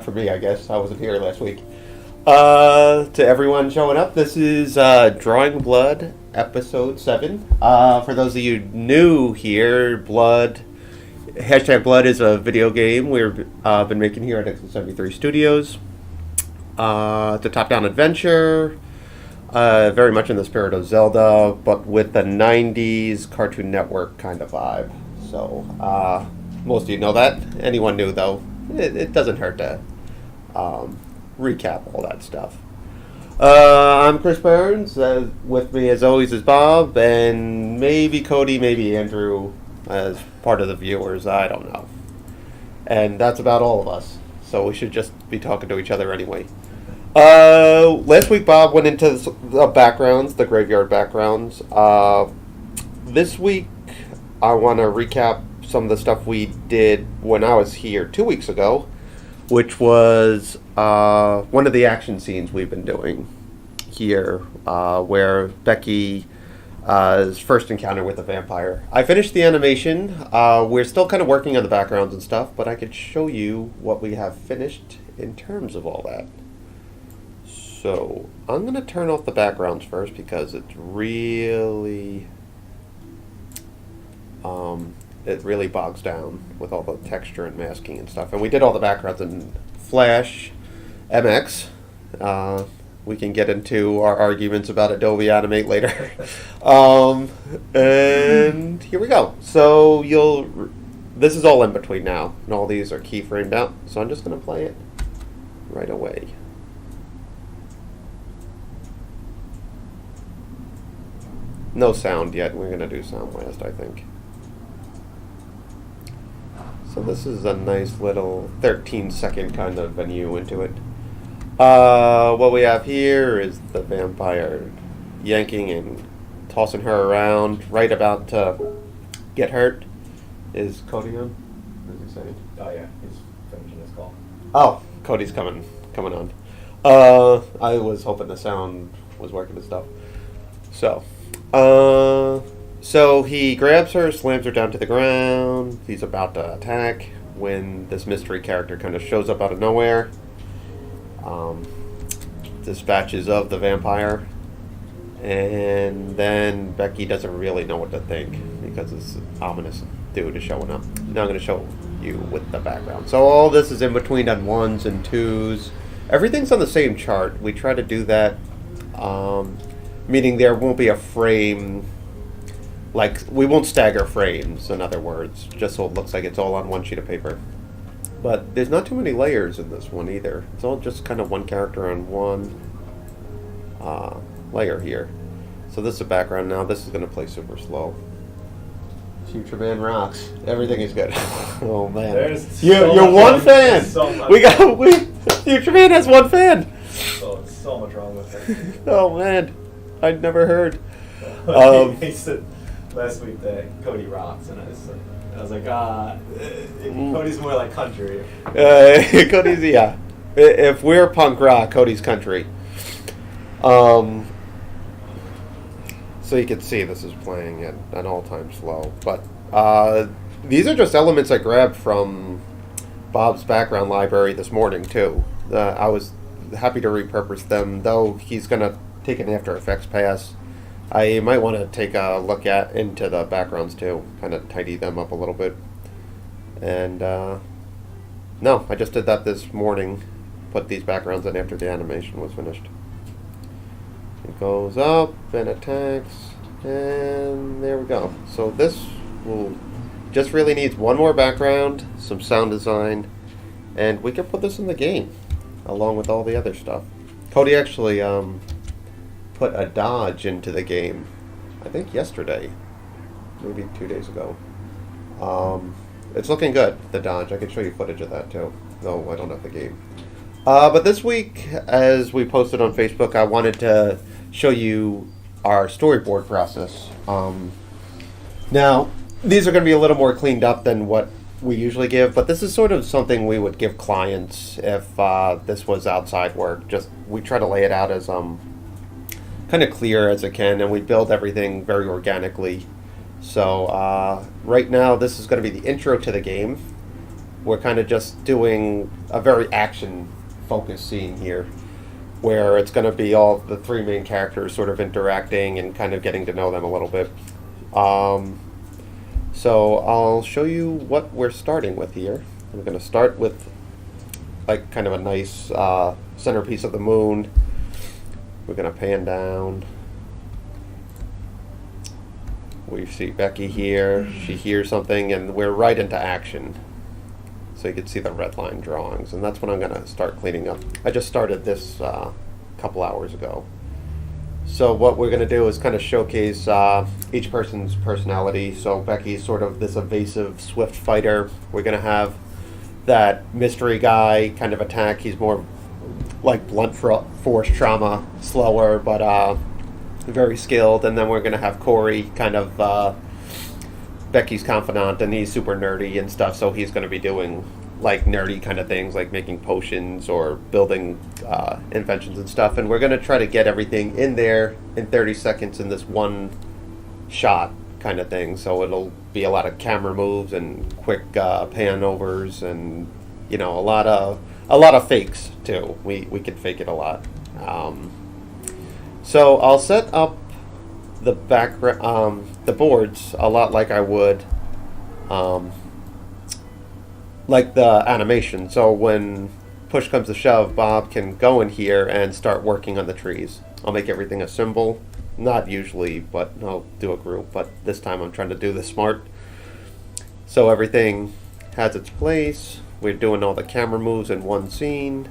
for me, I guess. I wasn't here last week. To everyone showing up, this is Drawing Blood, episode 7. For those of you new here, Hashtag Blood is a video game we've been making here at Exo 73 Studios. It's a top-down adventure, very much in the spirit of Zelda, but with the 90s Cartoon Network kind of vibe. So, most of you know that. Anyone new, though, it doesn't hurt to recap all that stuff. I'm Chris Burns. With me, as always, is Bob, and maybe Cody, maybe Andrew, as part of the viewers. I don't know. And that's about all of us. So we should just be talking to each other anyway. Last week, Bob went into the backgrounds, the graveyard backgrounds. This week, I want to recap some of the stuff we did when I was here 2 weeks ago, which was one of the action scenes we've been doing here, where Becky's first encounter with the vampire. I finished the animation. We're still kind of working on the backgrounds and stuff, but I could show you what we have finished in terms of all that. So I'm going to turn off the backgrounds first because it's really it really bogs down with all the texture and masking and stuff. And we did all the backgrounds in Flash MX. We can get into our arguments about Adobe Animate later. And here we go. So this is all in between now, and all these are keyframed out. So I'm just going to play it right away. No sound yet. We're going to do sound last, I think. So this is a nice little 13-second kind of venue into it. What we have here is the vampire yanking and tossing her around, right about to get hurt. Is Cody on? What is he saying? Oh yeah, he's finishing his call. Oh, Cody's coming on. I was hoping the sound was working and stuff. So he grabs her, slams her down to the ground. He's about to attack when this mystery character kind of shows up out of nowhere. Dispatches of the vampire. And then Becky doesn't really know what to think because this ominous dude is showing up. Now I'm going to show you with the background. So all this is in between on 1s and 2s. Everything's on the same chart. We try to do that, meaning there won't be a frame. Like, we won't stagger frames, in other words, just so it looks like it's all on one sheet of paper. But there's not too many layers in this one either. It's all just kind of one character on one layer here. So this is the background now. This is going to play super slow. Future Man rocks. Everything is good. Oh man, you're one fan. Future Man has one fan. So much wrong with it. Oh man, I'd never heard. He said last week that Cody rocks, and I was like, Cody's more like country. Cody's, yeah. If we're punk rock, Cody's country. So you can see this is playing at an all-time slow. But these are just elements I grabbed from Bob's background library this morning, too. I was happy to repurpose them, though he's going to take an After Effects pass. I might want to take a look into the backgrounds too, kind of tidy them up a little bit. And no, I just did that this morning, put these backgrounds in after the animation was finished. It goes up and attacks, and there we go. So this just really needs one more background, some sound design, and we can put this in the game, along with all the other stuff. Cody actually put a dodge into the game, I think yesterday, maybe 2 days ago. It's looking good, the dodge. I can show you footage of that too, though I don't have the game. But this week, as we posted on Facebook, I wanted to show you our storyboard process. Now, these are going to be a little more cleaned up than what we usually give, but this is sort of something we would give clients if this was outside work. Just we try to lay it out as kind of clear as it can, and we build everything very organically. So right now, this is going to be the intro to the game. we're kind of just doing a very action-focused scene here, where it's going to be all the three main characters sort of interacting and kind of getting to know them a little bit. So I'll show you what we're starting with here. I'm going to start with like kind of a nice centerpiece of the moon. We're going to pan down. We see Becky here. She hears something, and we're right into action. So you can see the red line drawings, and that's what I'm going to start cleaning up. I just started this a couple hours ago. So what we're going to do is kind of showcase each person's personality. So Becky's sort of this evasive, swift fighter. We're going to have that mystery guy kind of attack. He's more like blunt force trauma, slower, but very skilled. And then we're going to have Corey, kind of Becky's confidant, and he's super nerdy and stuff. So he's going to be doing like nerdy kind of things, like making potions or building inventions and stuff. And we're going to try to get everything in there in 30 seconds in this one shot kind of thing. So it'll be a lot of camera moves and quick pan overs, and you know, a lot of fakes too. We can fake it a lot. So I'll set up the background, the boards a lot like I would like the animation. So when push comes to shove, Bob can go in here and start working on the trees. I'll make everything a symbol. Not usually, but I'll do a group. But this time I'm trying to do this smart. So everything has its place. We're doing all the camera moves in one scene.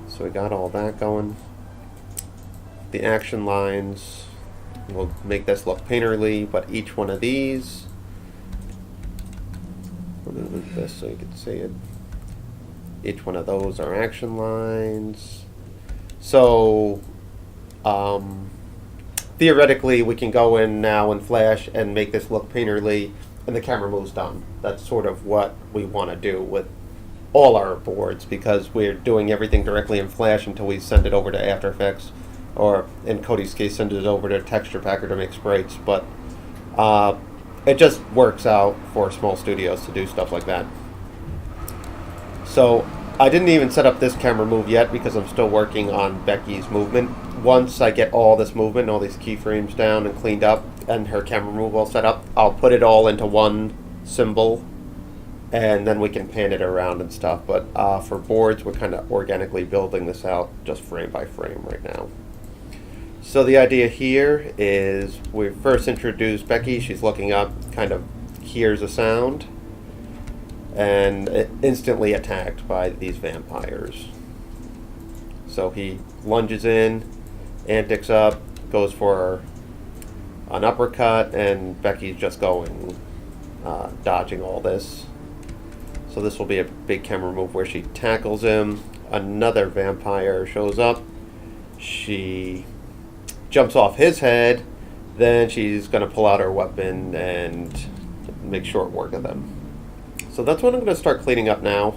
So we got all that going. The action lines. We'll make this look painterly, but each one of these, let me move this so you can see it. Each one of those are action lines. So theoretically we can go in now in Flash and make this look painterly, and the camera moves done. That's sort of what we want to do with all our boards, because we're doing everything directly in Flash until we send it over to After Effects, or in Cody's case, send it over to Texture Packer to make sprites. But it just works out for small studios to do stuff like that. So I didn't even set up this camera move yet because I'm still working on Becky's movement. Once I get all this movement, all these keyframes down and cleaned up, and her camera move all set up, I'll put it all into one symbol, and then we can pan it around and stuff. But for boards, we're kind of organically building this out just frame by frame right now. So the idea here is we first introduce Becky. She's looking up, kind of hears a sound, and instantly attacked by these vampires. So he lunges in, antics up, goes for an uppercut, and Becky's just going, dodging all this. So this will be a big camera move where she tackles him. Another vampire shows up. She jumps off his head. Then she's going to pull out her weapon and make short work of them. So that's what I'm going to start cleaning up now.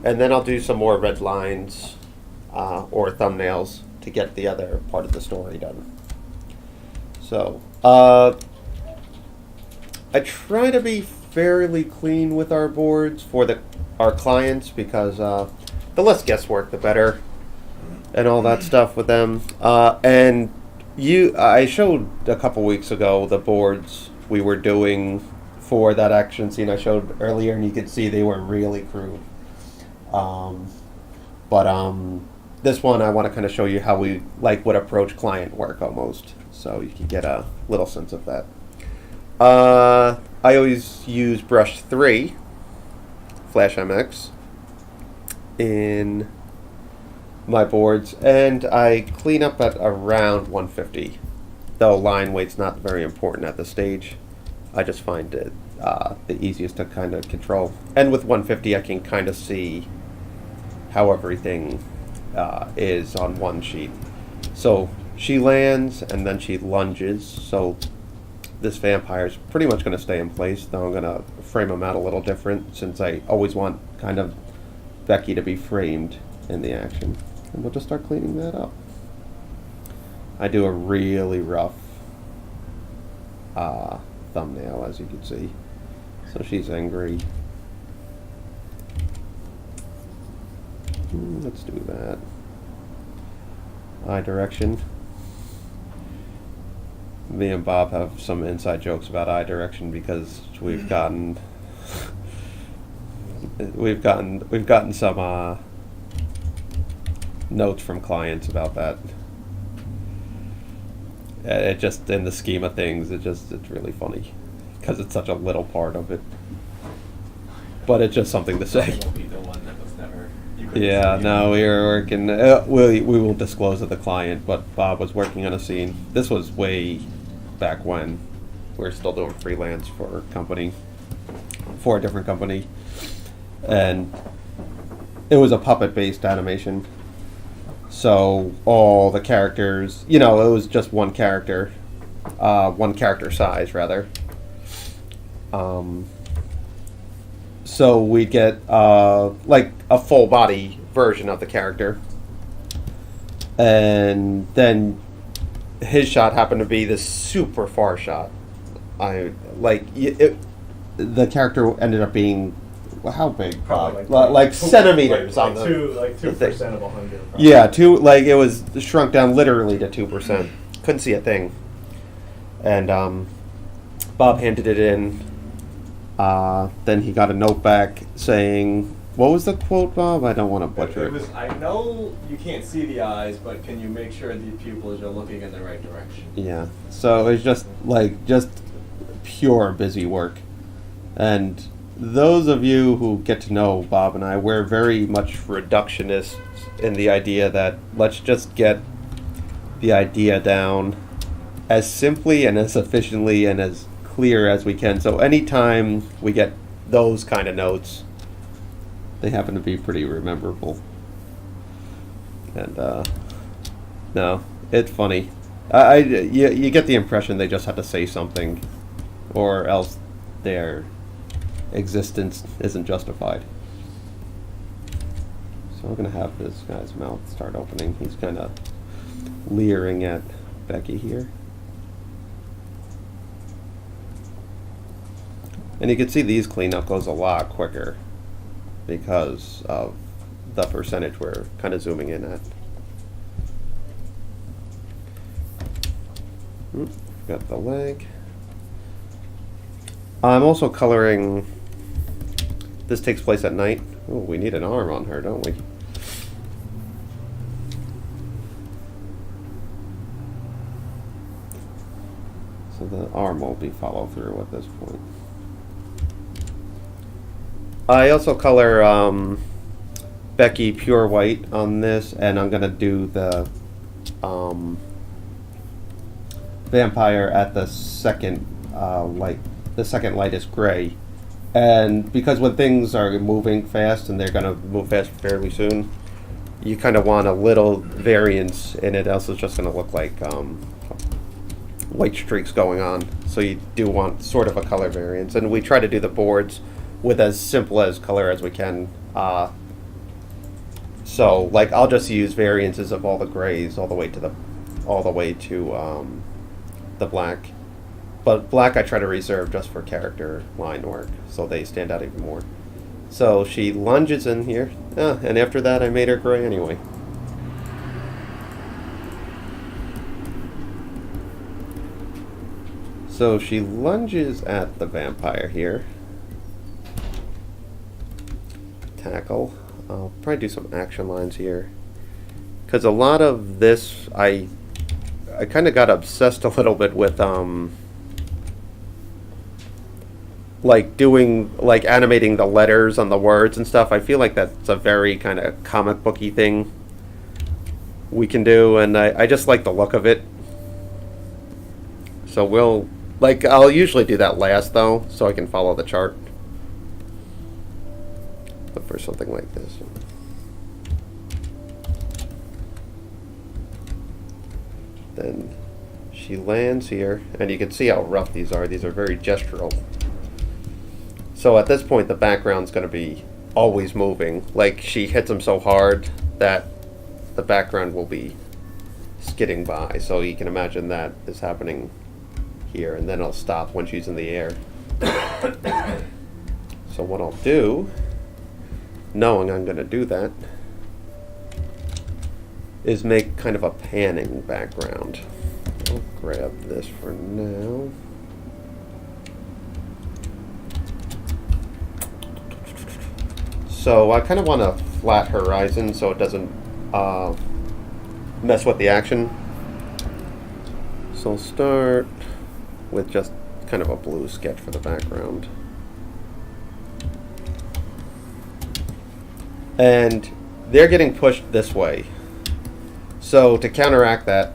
And then I'll do some more red lines or thumbnails to get the other part of the story done. So I try to be fairly clean with our boards for our clients, because the less guesswork, the better, and all that stuff with them. And I showed a couple weeks ago the boards we were doing for that action scene I showed earlier, and you could see they were really crude. But this one I want to kind of show you how we would approach client work almost, so you can get a little sense of that. I always use brush 3, Flash MX, in my boards, and I clean up at around 150, though line weight's not very important at this stage. I just find it the easiest to kind of control, and with 150 I can kind of see how everything is on one sheet. So she lands and then she lunges, so this vampire is pretty much going to stay in place, though I'm going to frame him out a little different, since I always want kind of Becky to be framed in the action. And we'll just start cleaning that up. I do a really rough thumbnail, as you can see. So she's angry. Let's do that. Eye direction. Me and Bob have some inside jokes about eye direction because we've gotten some notes from clients about that. It just, in the scheme of things, it's really funny because it's such a little part of it. But it's just something to say. Won't be the one that was never. You couldn't Yeah, see no, we were working. We won't disclose to the client, but Bob was working on a scene. This was way back when we were still doing freelance for a different company, and it was a puppet-based animation. So all the characters, it was just one character size rather. So we'd get like a full body version of the character, and then his shot happened to be this super far shot. The character ended up being, how big? Probably Like centimeters on the 2% of 100. Probably. Yeah, it was shrunk down literally to 2%. Couldn't see a thing. And Bob handed it in. Then he got a note back saying, what was the quote, Bob? I don't want to butcher It was, I know you can't see the eyes, but can you make sure the pupils are looking in the right direction? Yeah. So it's just pure busy work. And those of you who get to know Bob and I, we're very much reductionists in the idea that let's just get the idea down as simply and as efficiently and as clear as we can. So anytime we get those kind of notes, they happen to be pretty rememberable. And no, it's funny. You get the impression they just had to say something, or else their existence isn't justified. So we're gonna have this guy's mouth start opening. He's kind of leering at Becky here. And you can see these cleanup goes a lot quicker because of the percentage we're kind of zooming in at. Got the leg. I'm also coloring. This takes place at night. Oh, we need an arm on her, don't we? So the arm will be follow through at this point. I also color Becky pure white on this, and I'm gonna do the vampire at the second light. The second light is gray, and because when things are moving fast and they're gonna move fast fairly soon, you kind of want a little variance in it, else it's just gonna look like white streaks going on. So you do want sort of a color variance, and we try to do the boards with as simple as color as we can. So like I'll just use variances of all the grays all the way to the black. But black I try to reserve just for character line work, so they stand out even more. So she lunges in here, and after that I made her gray anyway. So she lunges at the vampire here. Tackle. I'll probably do some action lines here, because a lot of this I kind of got obsessed a little bit with like animating the letters on the words and stuff. I feel like that's a very kind of comic booky thing we can do, and I just like the look of it. So I'll usually do that last though, so I can follow the chart. But for something like this, then she lands here, and you can see how rough these are. These are very gestural. So at this point, the background's going to be always moving. Like she hits him so hard that the background will be skidding by. So you can imagine that is happening here, and then it'll stop when she's in the air. So what I'll do, knowing I'm going to do that, is make kind of a panning background. I'll grab this for now. So I kind of want a flat horizon so it doesn't mess with the action. So I'll start with just kind of a blue sketch for the background. And they're getting pushed this way. So to counteract that,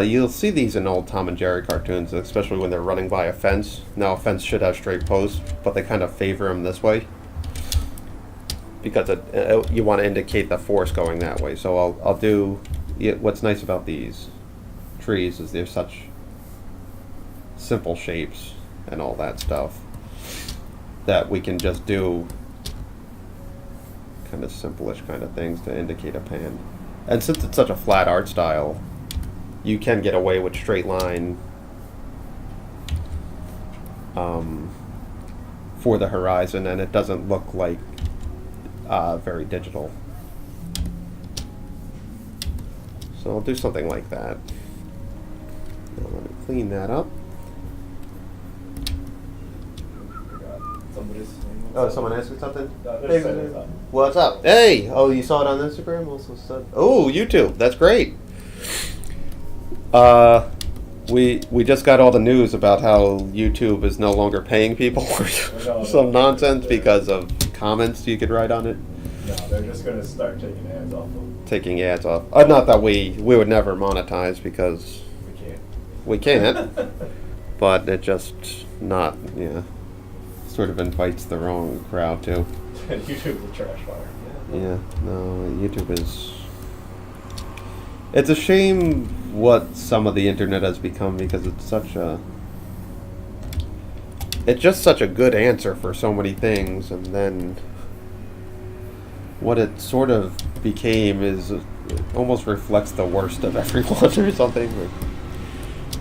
you'll see these in old Tom and Jerry cartoons, especially when they're running by a fence. Now a fence should have straight posts, but they kind of favor them this way because you want to indicate the force going that way. So I'll do, what's nice about these trees is they're such simple shapes and all that stuff that we can just do kind of simple-ish kind of things to indicate a pan. And since it's such a flat art style, you can get away with straight line for the horizon, and it doesn't look like very digital. So I'll do something like that. Now let me clean that up. Oh, someone asked me something? Hey, what's up? Hey! Oh, you saw it on Instagram? Also said. Oh, YouTube. That's great. We just got all the news about how YouTube is no longer paying people for some nonsense because of comments you could write on it. No, they're just going to start taking ads off them. Taking ads off. Not that we would never monetize because we can't. But it just not, yeah. Sort of invites the wrong crowd too. YouTube's a trash fire. Yeah, no, YouTube is. It's a shame what some of the internet has become because it's just such a good answer for so many things, and then what it sort of became is it almost reflects the worst of everyone or something.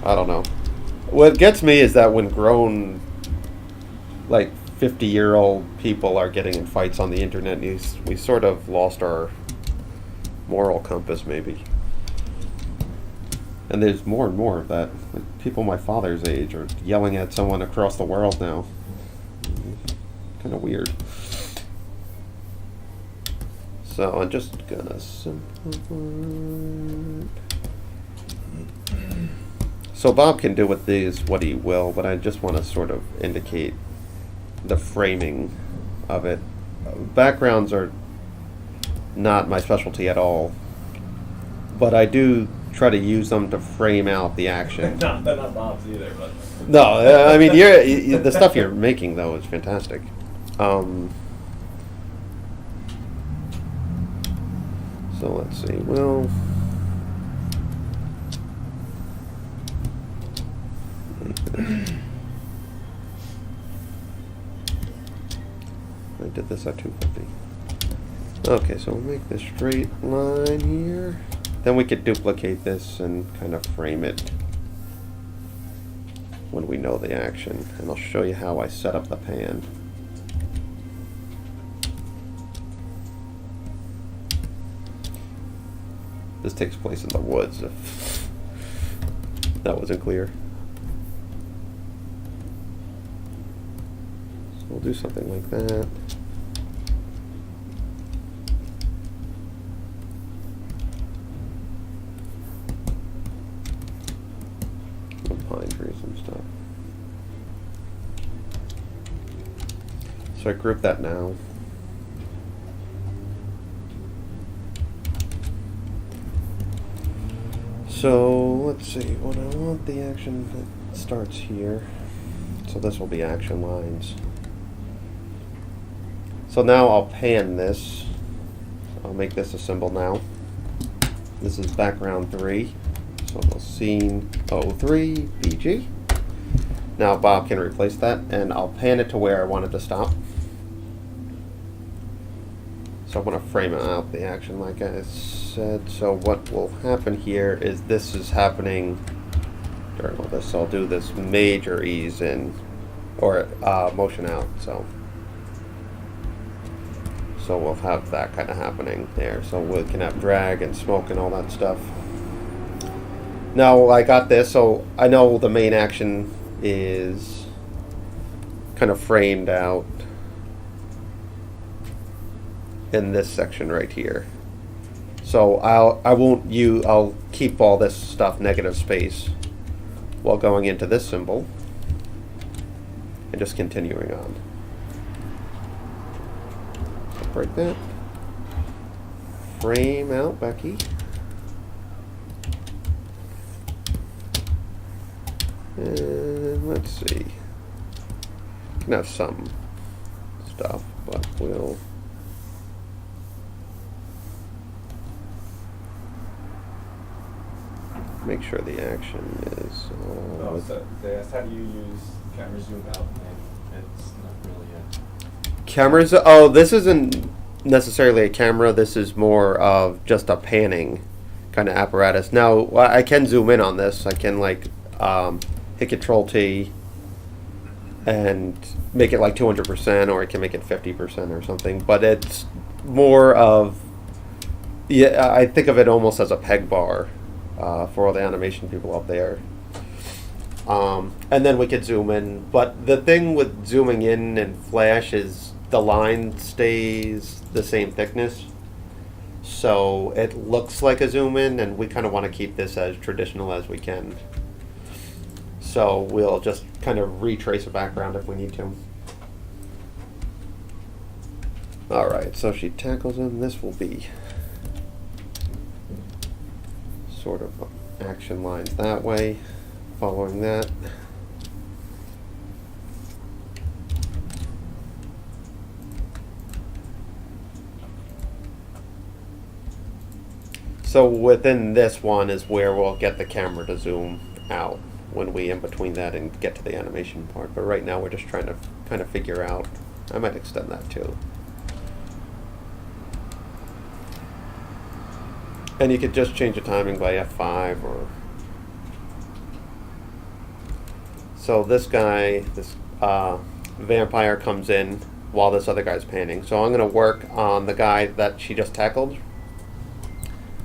I don't know. What gets me is that when grown, like 50-year-old people are getting in fights on the internet, we sort of lost our moral compass, maybe. And there's more and more of that. Like people my father's age are yelling at someone across the world now. Kind of weird. So I'm just gonna simplify. So Bob can do with these what he will, but I just want to sort of indicate the framing of it. Backgrounds are not my specialty at all, but I do try to use them to frame out the action. They're not Bob's either, but no, I mean the stuff you're making though is fantastic. So let's see. Well, I did this at 250. Okay, so we'll make this straight line here. Then we could duplicate this and kind of frame it when we know the action. And I'll show you how I set up the pan. This takes place in the woods, if that wasn't clear. So we'll do something like that. Pine trees and stuff. So I group that now. So let's see, what I want the action that starts here. So this will be action lines. So now I'll pan this. I'll make this a symbol now. This is background 3. So we'll scene 03 BG. Now Bob can replace that, and I'll pan it to where I want it to stop. So I want to frame out the action like I said. So what will happen here is this is happening during all this. So I'll do this major ease in, or motion out. So So we'll have that kind of happening there. So we can have drag and smoke and all that stuff. Now I got this, so I know the main action is kind of framed out in this section right here. So I'll keep all this stuff negative space while going into this symbol and just continuing on. Break that. Frame out Becky. And let's see. Can have some stuff, but we'll make sure the action is. So they asked, how do you use camera zoom out? And it's not really a Cameras. Oh, this isn't necessarily a camera. This is more of just a panning kind of apparatus. Now I can zoom in on this. I can like hit Control T and make it like 200%, or I can make it 50% or something. But it's more of, yeah, I think of it almost as a peg bar for all the animation people out there. And then we could zoom in. But the thing with zooming in and Flash is the line stays the same thickness. So it looks like a zoom in, and we kind of want to keep this as traditional as we can. So we'll just kind of retrace a background if we need to. Alright, so she tackles him. This will be sort of action lines that way, following that. So within this one is where we'll get the camera to zoom out when we in between that and get to the animation part. But right now we're just trying to kind of figure out. I might extend that too. And you could just change the timing by F5 or. So this guy, this vampire comes in while this other guy's panning. So I'm going to work on the guy that she just tackled.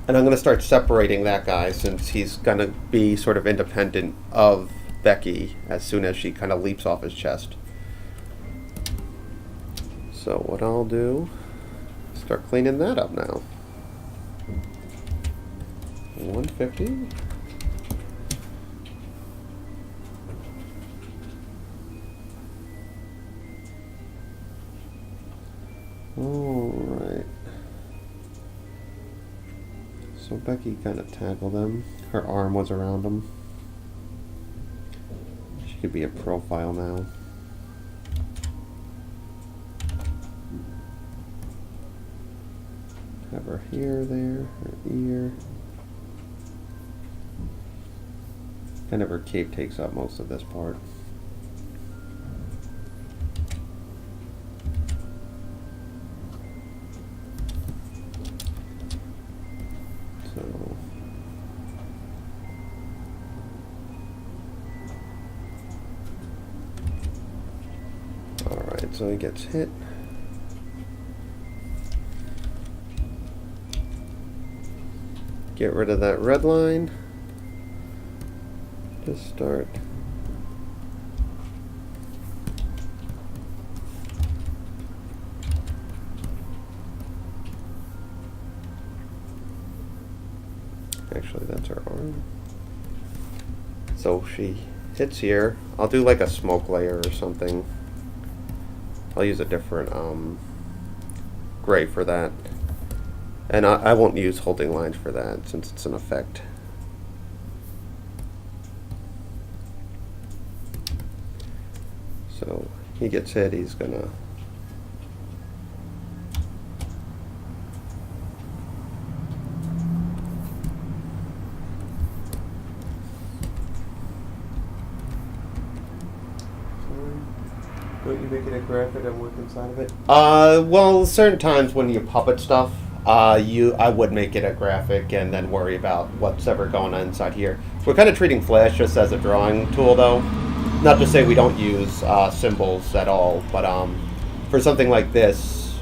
And I'm going to start separating that guy since he's going to be sort of independent of Becky as soon as she kind of leaps off his chest. So what I'll do, start cleaning that up now. 150. All right. So Becky kind of tackled him. Her arm was around him. She could be a profile now. Have her hair there, her ear. Kind of her cape takes up most of this part. So he gets hit. Get rid of that red line. Just start. Actually, that's her arm. So she hits here. I'll do like a smoke layer or something. I'll use a different gray for that. And I won't use holding lines for that since it's an effect. So he gets hit, he's gonna Don't you make it a graphic and work inside of it? Well, certain times when you puppet stuff, I would make it a graphic and then worry about what's ever going on inside here. We're kind of treating Flash just as a drawing tool, though. Not to say we don't use symbols at all, but for something like this,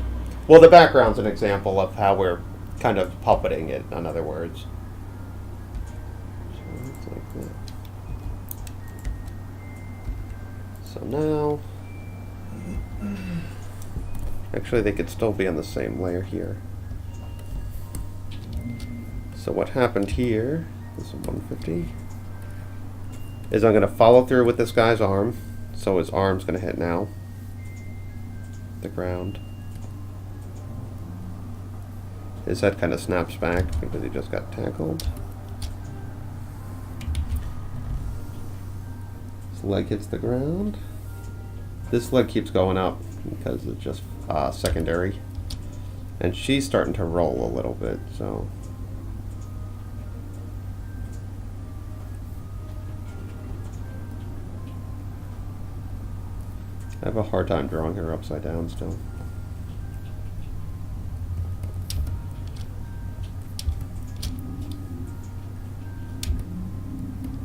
Well, the background's an example of how we're kind of puppeting it, in other words. So it's like that. So now, actually they could still be on the same layer here. So what happened here, this is 150, is I'm going to follow through with this guy's arm. So his arm's going to hit now the ground. His head kind of snaps back because he just got tackled. His leg hits the ground. This leg keeps going up because it's just secondary. And she's starting to roll a little bit, so. I have a hard time drawing her upside down still.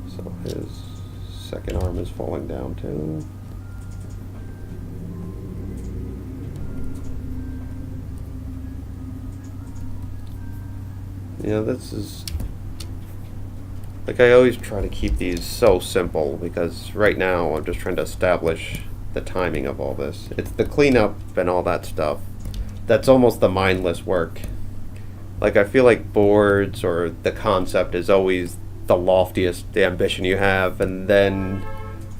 So his second arm is falling down too. Yeah, this is, like, I always try to keep these so simple because right now I'm just trying to establish the timing of all this. It's the cleanup and all that stuff. That's almost the mindless work. Like, I feel like boards or the concept is always the loftiest ambition you have, and then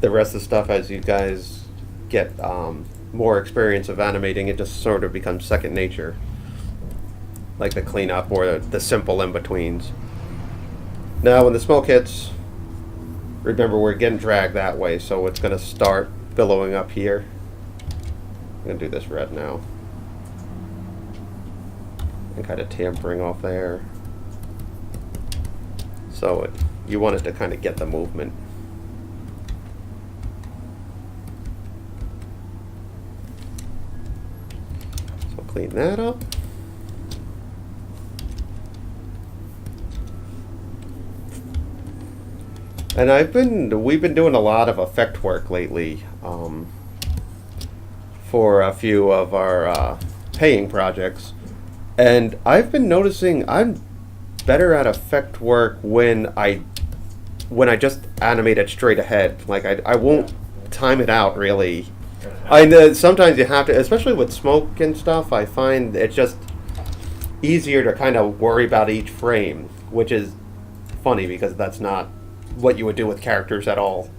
the rest of the stuff, as you guys get more experience of animating, it just sort of becomes second nature. Like the cleanup or the simple in-betweens. Now when the smoke hits, remember we're getting dragged that way, so it's going to start billowing up here. I'm going to do this red now. And kind of tampering off there. So you want it to kind of get the movement. So clean that up. And we've been doing a lot of effect work lately for a few of our paying projects, and I've been noticing I'm better at effect work when I just animate it straight ahead. Like I won't time it out really. Sometimes you have to, especially with smoke and stuff. I find it's just easier to kind of worry about each frame, which is funny because that's not what you would do with characters at all.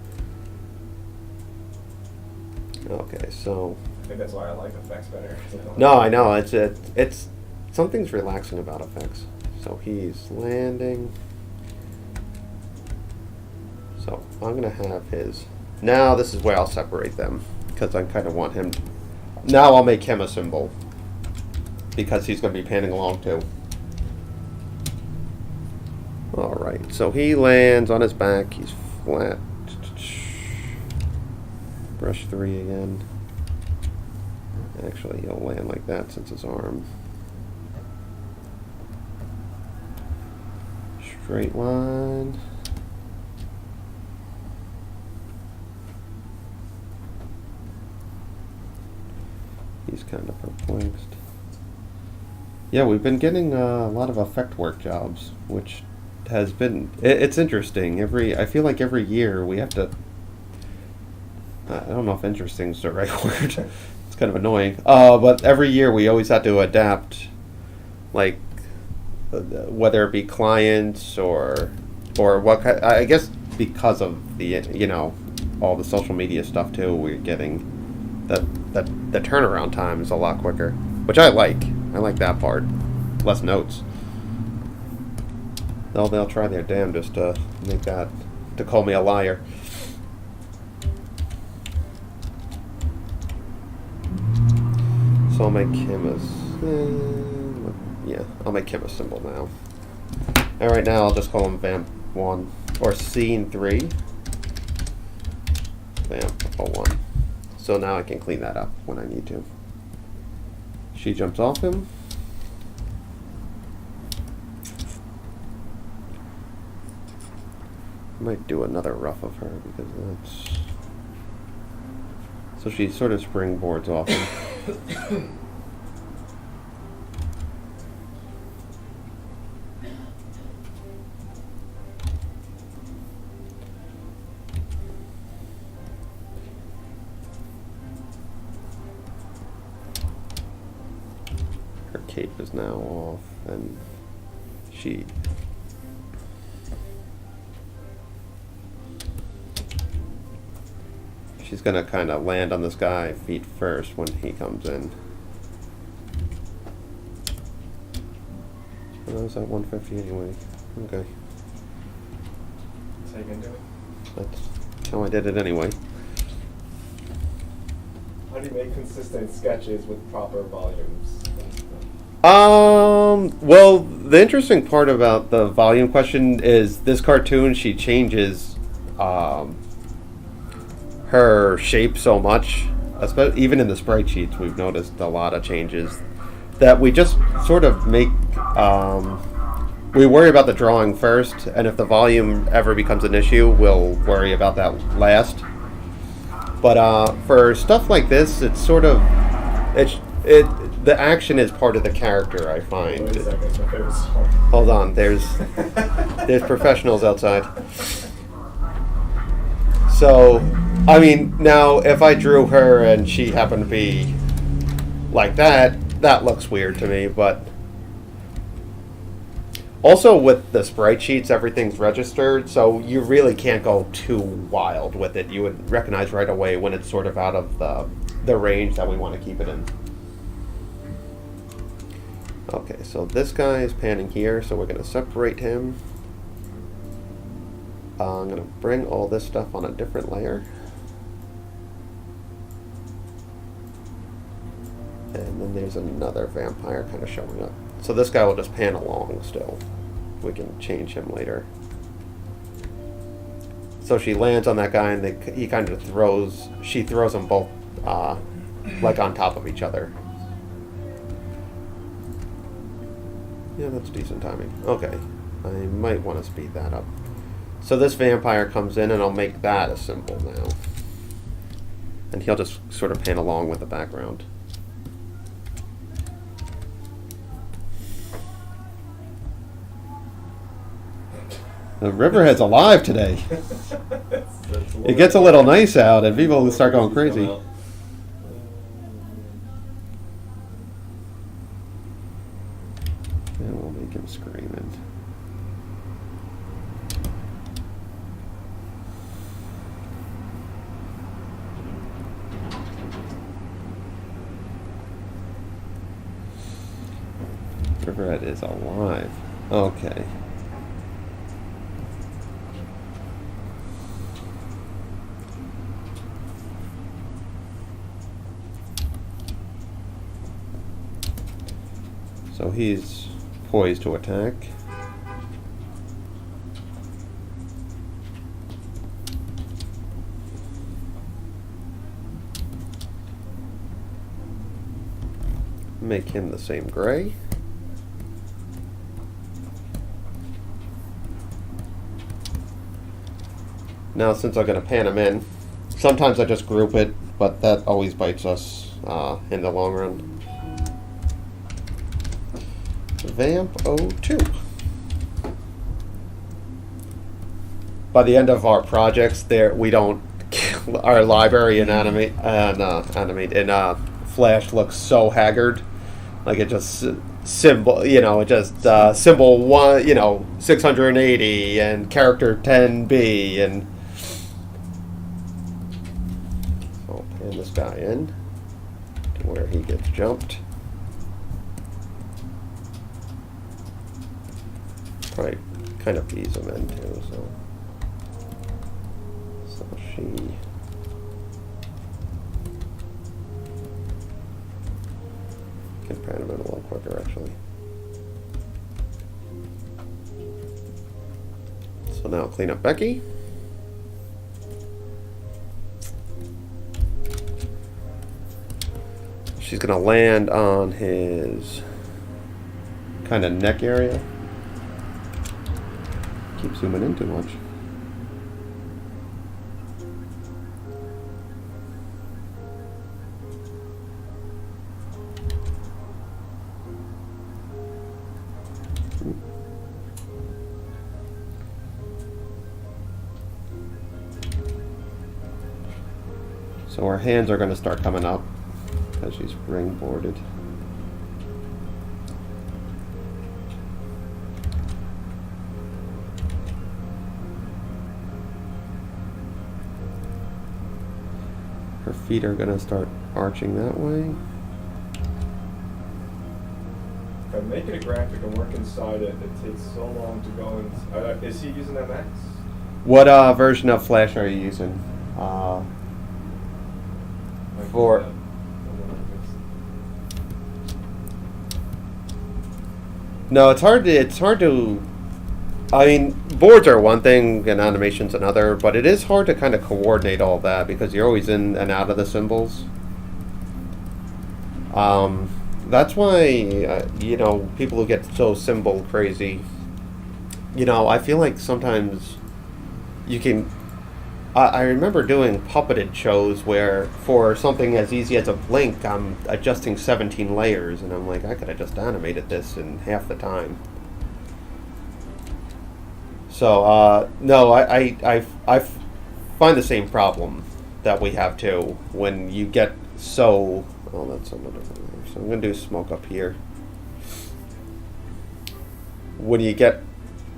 Okay, so I think that's why I like effects better. no, I know it's something's relaxing about effects. So he's landing. So I'm gonna have his. Now this is where I'll separate them because I kind of want him. Now I'll make him a symbol because he's gonna be panning along too. Alright, so he lands on his back, he's flat. Brush 3 again. Actually, he'll land like that since his arm. Straight line. He's kind of perplexed. Yeah, we've been getting a lot of effect work jobs, which has been, it's interesting. I feel like every year we have to, I don't know if interesting is the right word. It's kind of annoying. But every year we always have to adapt, like whether it be clients or what. I guess because of the all the social media stuff too, we're getting the turnaround time is a lot quicker, which I like. I like that part. Less notes. They'll try their damnedest to make that, to call me a liar. So I'll make him I'll make him a symbol now. Alright, now I'll just call him Vamp 1, or Scene 3. Vamp 01. So now I can clean that up when I need to. She jumps off him. I might do another rough of her because that's... So she sort of springboards off him. Her cape is now off, and she's gonna kind of land on this guy feet first when he comes in. Well, that was at 150 anyway. Okay. So you can do it. That's how I did it anyway. How do you make consistent sketches with proper volumes? Well, the interesting part about the volume question is this cartoon, she changes, her shape so much, even in the sprite sheets, we've noticed a lot of changes that we just sort of make, we worry about the drawing first, and if the volume ever becomes an issue, we'll worry about that last. But for stuff like this, it's sort of, the action is part of the character, I find. Wait a second, it's my favorite song. Hold on, there's professionals outside. So, I mean, now if I drew her and she happened to be like that, that looks weird to me, but also with the sprite sheets, everything's registered, so you really can't go too wild with it. You would recognize right away when it's sort of out of the range that we want to keep it in. Okay, so this guy is panning here, so we're going to separate him. I'm going to bring all this stuff on a different layer. And then there's another vampire kind of showing up. So this guy will just pan along still. We can change him later. So she lands on that guy, and he kind of she throws them both like on top of each other. Yeah, that's decent timing. Okay, I might want to speed that up. So this vampire comes in, and I'll make that a symbol now. And he'll just sort of pan along with the background. The Riverhead's alive today. It gets a little nice out, and people start going crazy. And we'll make him screaming. Riverhead is alive. Okay. So he's poised to attack. Make him the same gray. Now, since I'm going to pan him in, sometimes I just group it, but that always bites us in the long run. Vamp 02. By the end of our projects, we don't. Our library in Flash looks so haggard, like it just symbol, symbol 1, 680 and character 10B, and I'll pan this guy in to where he gets jumped. Probably kind of ease them in too, so she can pan them in a little quicker actually. So now I'll clean up Becky. She's gonna land on his kind of neck area. Keep zooming in too much. So her hands are going to start coming up because she's springboarded. Her feet are going to start arching that way. If I make it a graphic and work inside it, it takes so long to go in. Is he using MX? What version of Flash are you using? For no, it's hard to. I mean, boards are one thing and animation's another, but it is hard to kind of coordinate all that because you're always in and out of the symbols. That's why you know, people who get so symbol crazy. You know, I feel like sometimes you can. I remember doing puppeted shows where, for something as easy as a blink, I'm adjusting 17 layers, and I'm like, I could have just animated this in half the time. So, no, I find the same problem that we have too when you get so. Oh, that's another one. So I'm gonna do smoke up here. When you get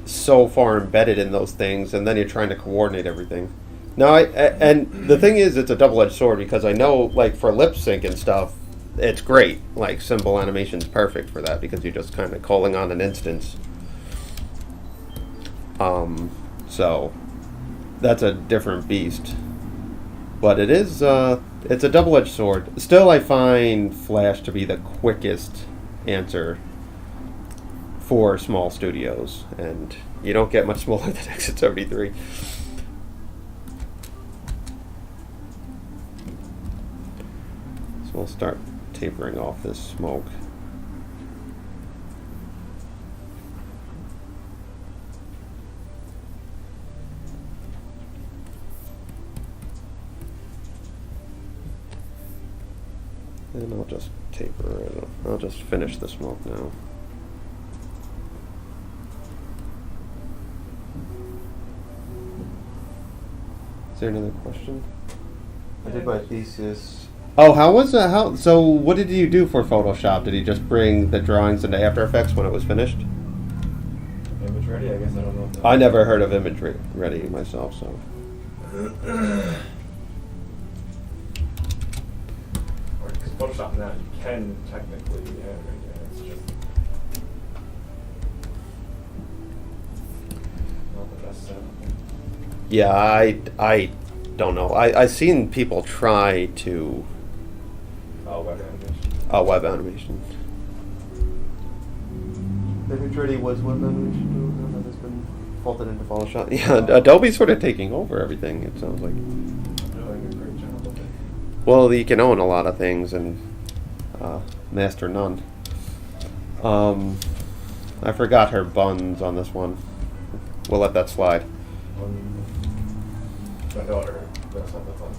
so far embedded in those things, and then you're trying to coordinate everything. Now, and the thing is, it's a double-edged sword because I know, like, for lip sync and stuff, it's great. Like, symbol animation's perfect for that because you're just kind of calling on an instance. So that's a different beast. But it is, it's a double-edged sword. Still, I find Flash to be the quickest answer for small studios, and you don't get much smaller than Exit 73. So we'll start tapering off this smoke. And I'll just taper it. I'll just finish the smoke now. Is there another question? I did my thesis. Oh, how was how? So, what did you do for Photoshop? Did he just bring the drawings into After Effects when it was finished? Image ready? I guess I don't know. I never heard of Image Ready myself, so. Because Photoshop now you can technically animate it. It's just not the best setup. Yeah, I don't know. I've seen people try to. Web animation. Web animation. Image Ready was web animation. That has been folded into Photoshop. Yeah, Adobe's sort of taking over everything. It sounds like. Doing a great job of it. Well, you can own a lot of things and master none. I forgot her buns on this one. We'll let that slide. My daughter. That's not the fun.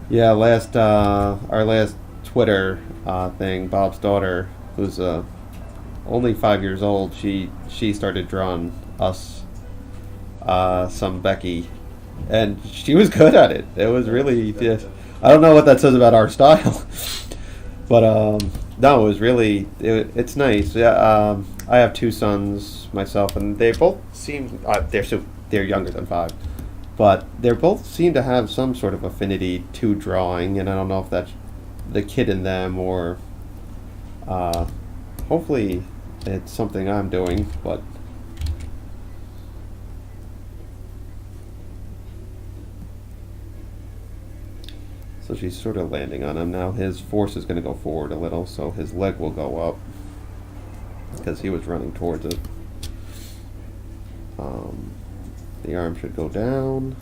Yeah, our last Twitter thing, Bob's daughter, who's only 5 years old, she started drawing us some Becky, and she was good at it. It was really, yeah, I don't know what that says about our style, but no, it was really, it's nice. Yeah, I have two sons myself, and they both seem they're younger than 5. But they both seem to have some sort of affinity to drawing, and I don't know if that's the kid in them or hopefully it's something I'm doing, but so she's sort of landing on him now. His force is going to go forward a little, so his leg will go up because he was running towards it. The arm should go down.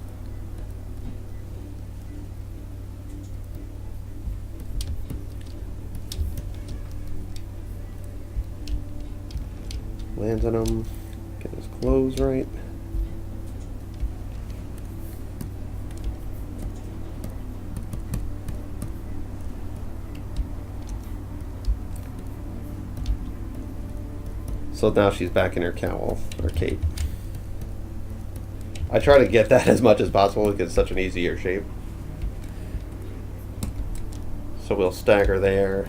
Lands on him. Get his clothes right. So now she's back in her cowl, or cape. I try to get that as much as possible because it's such an easier shape. So we'll stagger there.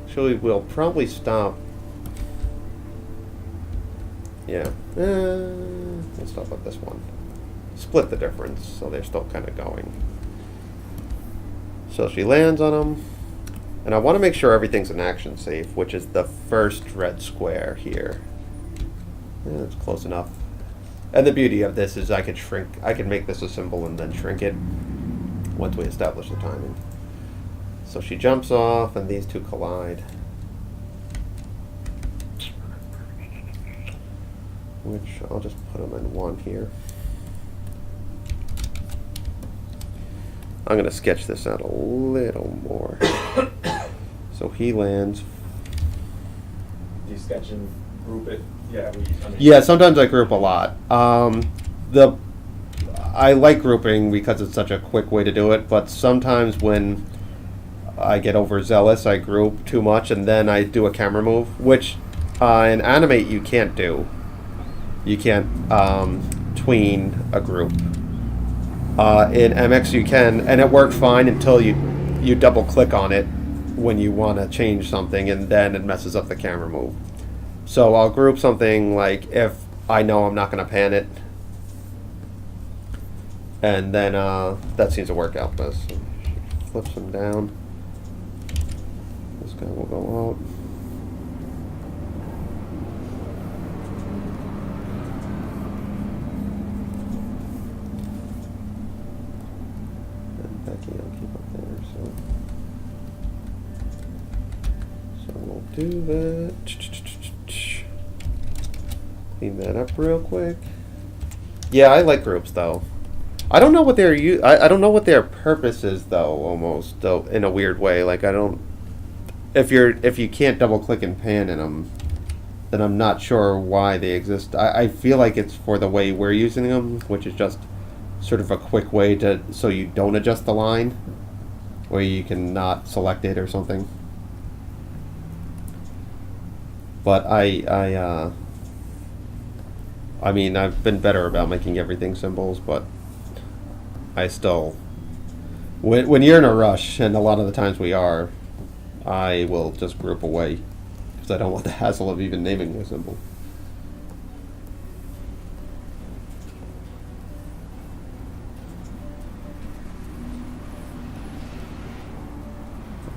Actually, we'll probably stop. Yeah. We'll stop at this one. Split the difference, so they're still kind of going. So she lands on them. And I want to make sure everything's an action safe, which is the first red square here. Yeah, that's close enough. And the beauty of this is I could make this a symbol and then shrink it once we establish the timing. So she jumps off and these two collide. Which I'll just put them in one here. I'm going to sketch this out a little more. So he lands. Do you sketch and group it? Yeah. Yeah, sometimes I group a lot. I like grouping because it's such a quick way to do it, but sometimes when I get overzealous, I group too much, and then I do a camera move, which in Animate you can't do. You can't tween a group. In MX you can, and it worked fine until you double click on it when you want to change something, and then it messes up the camera move. So I'll group something like if I know I'm not going to pan it, and then that seems to work out best. So she flips him down. This guy will go out. And Becky I'll keep up there. So we'll do that. Clean that up real quick. Yeah, I like groups though. I don't know what their I don't know what their purpose is though. Almost though, in a weird way. Like I don't. If you can't double click and pan in them, then I'm not sure why they exist. I feel like it's for the way we're using them, which is just sort of a quick way to so you don't adjust the line, where you can not select it or something. But I mean, I've been better about making everything symbols, but I still, when you're in a rush, and a lot of the times we are, I will just group away because I don't want the hassle of even naming the symbol.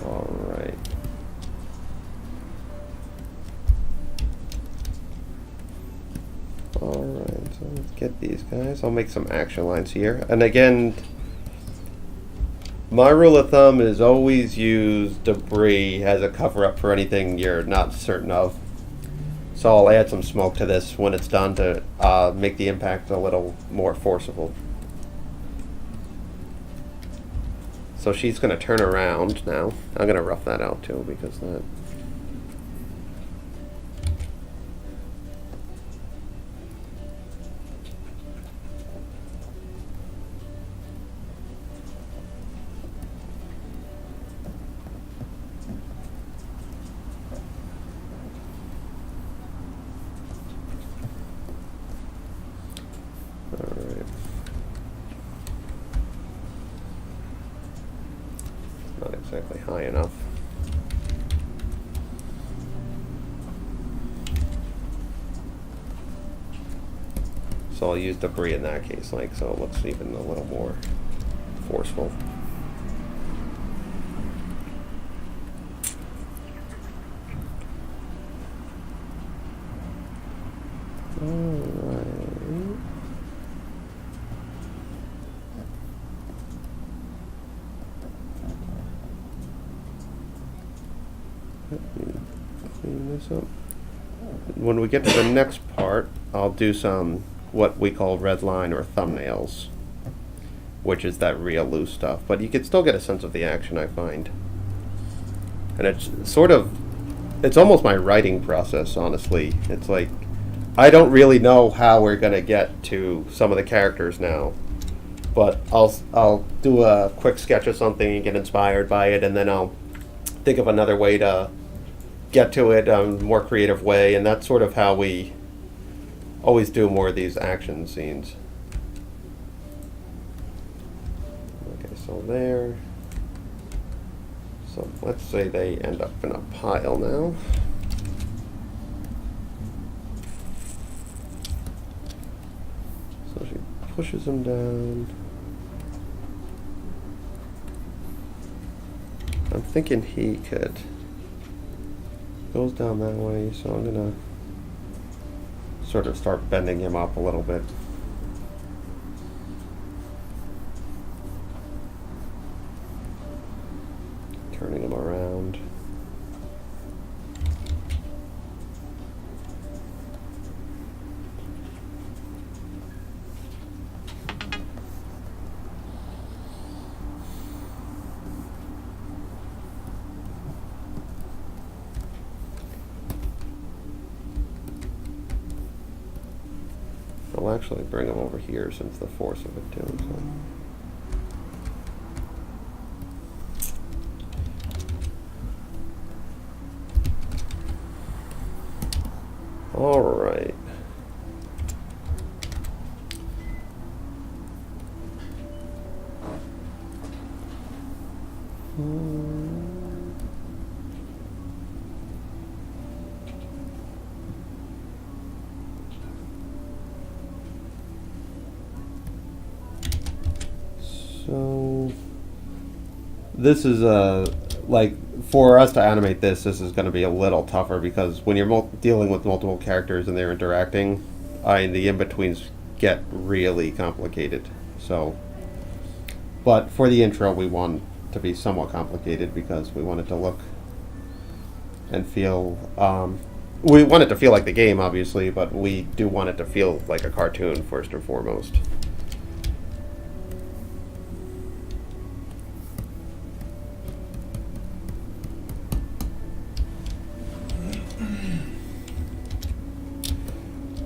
All right. Alright, so let's get these guys. I'll make some action lines here. And again, my rule of thumb is always use debris as a cover-up for anything you're not certain of. So I'll add some smoke to this when it's done to make the impact a little more forcible. So she's going to turn around now. I'm going to rough that out too because that... Alright. Not exactly high enough. So I'll use debris in that case, like so it looks even a little more forceful. Alright. Let me clean this up. When we get to the next part, I'll do some what we call red line or thumbnails, which is that real loose stuff. But you can still get a sense of the action, I find. And it's sort of, it's almost my writing process, honestly. It's like, I don't really know how we're going to get to some of the characters now. But I'll do a quick sketch of something and get inspired by it, and then I'll think of another way to get to it a more creative way, and that's sort of how we always do more of these action scenes. Okay, so there. So let's say they end up in a pile now. So she pushes them down. I'm thinking he could. Goes down that way, so I'm gonna sort of start bending him up a little bit. Turning him around. I'll actually bring him over here since the force of it too. So. All right. So this is like for us to animate this is going to be a little tougher because when you're dealing with multiple characters and they're interacting, the in-betweens get really complicated. So, but for the intro, we want to be somewhat complicated because we want it to look and feel. We want it to feel like the game, obviously, but we do want it to feel like a cartoon first and foremost.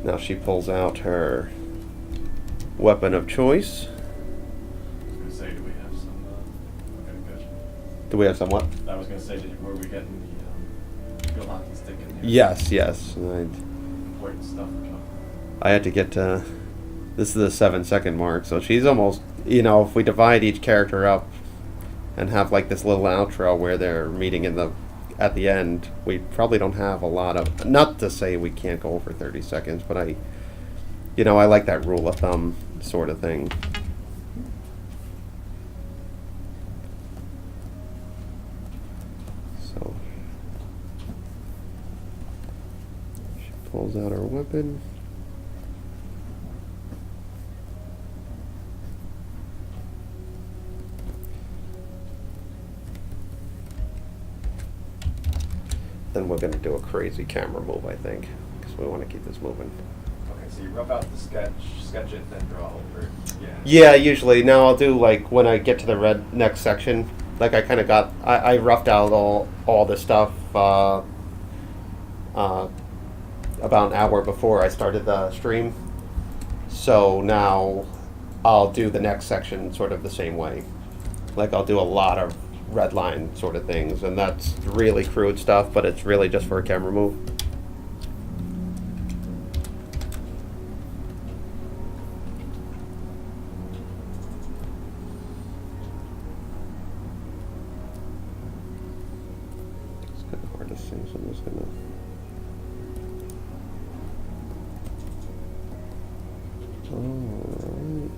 Now she pulls out her weapon of choice. I was gonna say, do we have some? Okay, good. Do we have some what? I was gonna say, were we getting the field hockey stick in here? Yes. Important stuff. I had to get to. This is the 7-second mark, so she's almost. If we divide each character up, and have like this little outro where they're meeting at the end, we probably don't have a lot of. Not to say we can't go over 30 seconds, but I like that rule of thumb sort of thing. So she pulls out her weapon. Then we're going to do a crazy camera move, I think, because we want to keep this moving. Okay, so you rough out the sketch it, then draw over it. Yeah. Yeah, usually. Now I'll do, like, when I get to the next section, like I kind of I roughed out all this stuff about an hour before I started the stream. So now I'll do the next section sort of the same way. Like I'll do a lot of red line sort of things, and that's really crude stuff, but it's really just for a camera move. It's kind of hard to see, so I'm just gonna. Alright.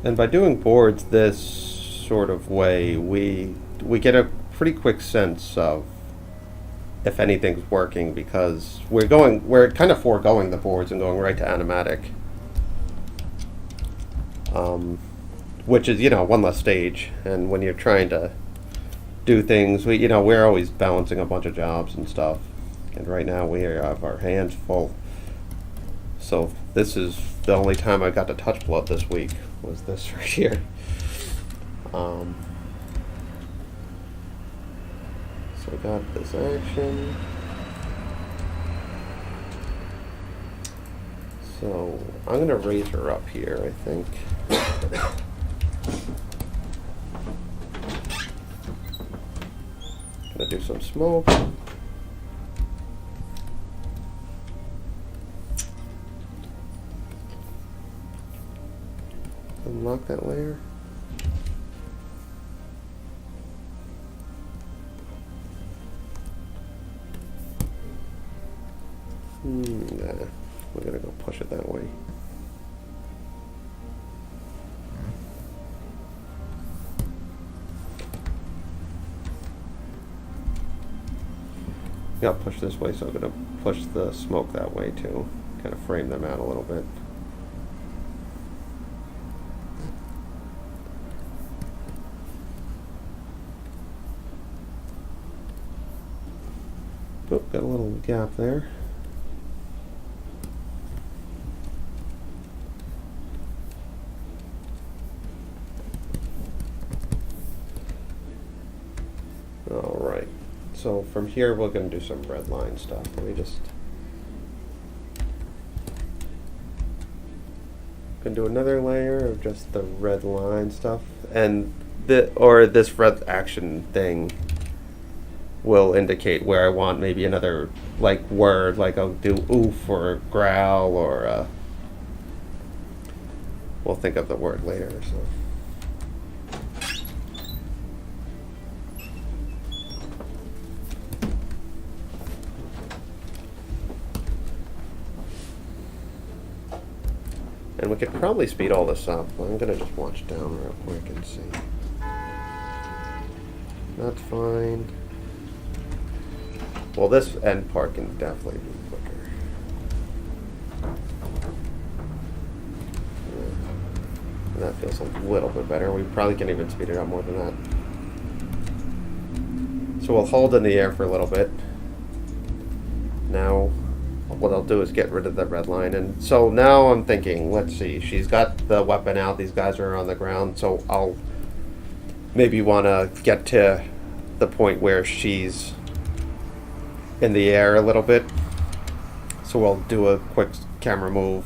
And by doing boards this sort of way, we get a pretty quick sense of if anything's working, because we're kind of foregoing the boards and going right to animatic, which is one less stage. And when you're trying to do things, we're always balancing a bunch of jobs and stuff, and right now we have our hands full. So this is the only time I got to touch blood this week, was this right here. So I got this action. So I'm gonna raise her up here, I think. some smoke. Unlock that layer. Nah, we're gonna go push it that way. Yeah, I'll push this way, so I'm gonna push the smoke that way too. Kind of frame them out a little bit. Oop, got a little gap there. All right. So from here, we're going to do some red line stuff. Let me just... Gonna do another layer of just the red line stuff. And this red action thing will indicate where I want maybe another like word, like I'll do oof or growl or we'll think of the word later. So and we could probably speed all this up. I'm gonna just watch down real quick and see. That's fine. Well, this end part can definitely be quicker. Yeah. That feels a little bit better. We probably can even speed it up more than that. So we'll hold in the air for a little bit. Now, what I'll do is get rid of the red line. And so now I'm thinking, let's see, she's got the weapon out. These guys are on the ground. So I'll maybe want to get to the point where she's in the air a little bit. So we'll do a quick camera move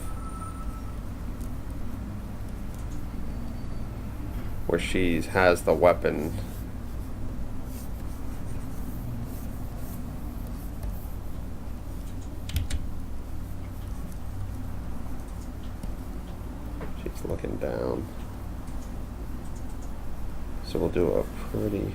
where she has the weapon. She's looking down. So we'll do a pretty...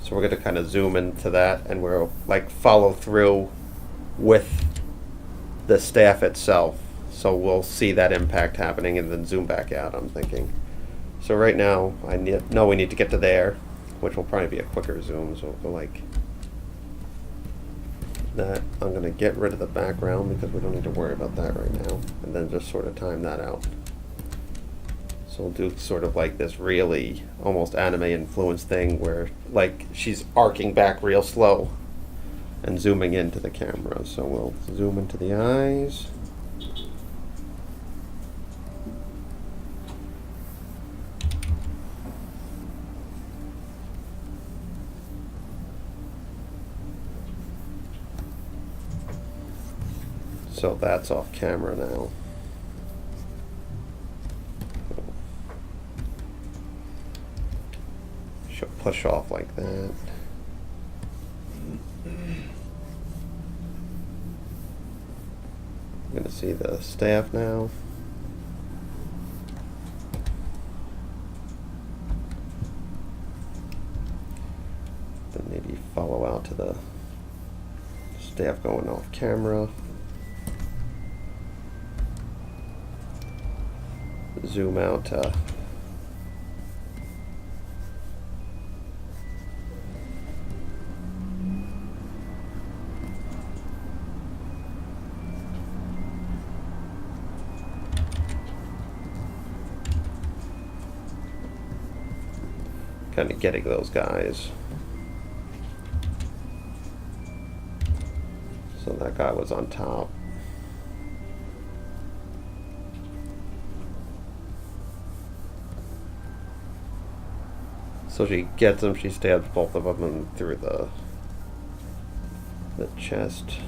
So we're going to kind of zoom into that, and we'll like follow through with the staff itself. So we'll see that impact happening and then zoom back out, I'm thinking. So right now, I know we need to get to there, which will probably be a quicker zoom. So we'll go like that. I'm going to get rid of the background because we don't need to worry about that right now. And then just sort of time that out. So we'll do sort of like this really almost anime influenced thing where like she's arcing back real slow and zooming into the camera. So we'll zoom into the eyes. So that's off camera now. She'll push off like that. I'm gonna see the staff now. Then maybe follow out to the staff going off camera. Zoom out to kind of getting those guys. So that guy was on top. So she gets him, she stabs both of them and through the chest.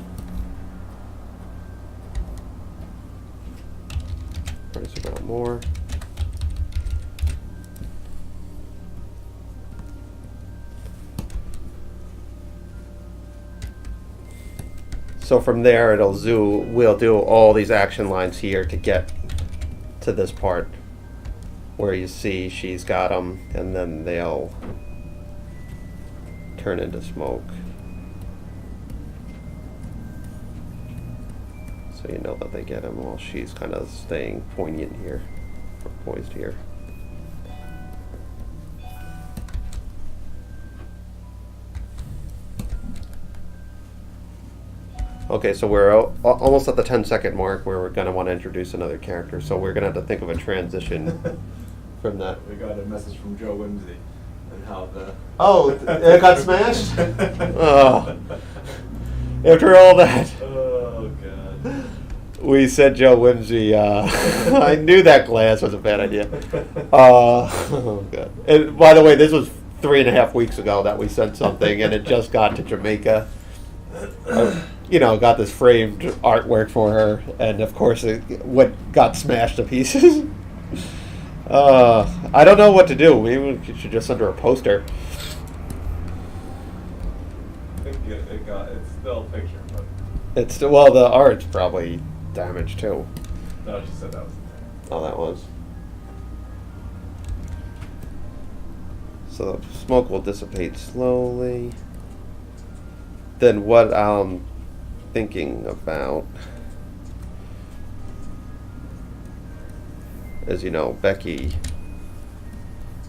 Brings her down more. So from there, we'll do all these action lines here to get to this part where you see she's got them, and then they'll turn into smoke. So you know that they get him while she's kind of staying poignant here, or poised here. Okay, so we're almost at the 10-second mark where we're going to want to introduce another character. So we're going to have to think of a transition from that. We got a message from Joe Whimsy and how the... Oh, it got smashed? Oh. After all that. Oh, God. We said Joe Whimsy. I knew that glass was a bad idea. Oh, God. And by the way, this was 3.5 weeks ago that we sent something, and it just got to Jamaica. Got this framed artwork for her, and of course it got smashed to pieces. I don't know what to do. Maybe we should just send her a poster. I think it's still a picture, but Well, the art's probably damaged too. no, she said that was the thing. Oh, that was. So the smoke will dissipate slowly. Then what I'm thinking about is, Becky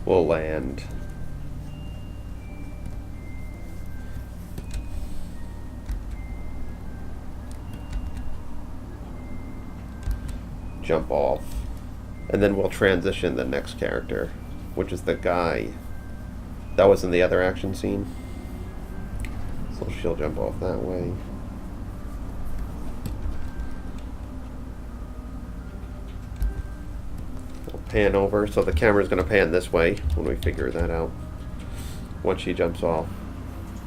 will land. Jump off. And then we'll transition the next character, which is the guy that was in the other action scene. So she'll jump off that way. We'll pan over, so the camera's going to pan this way when we figure that out. Once she jumps off,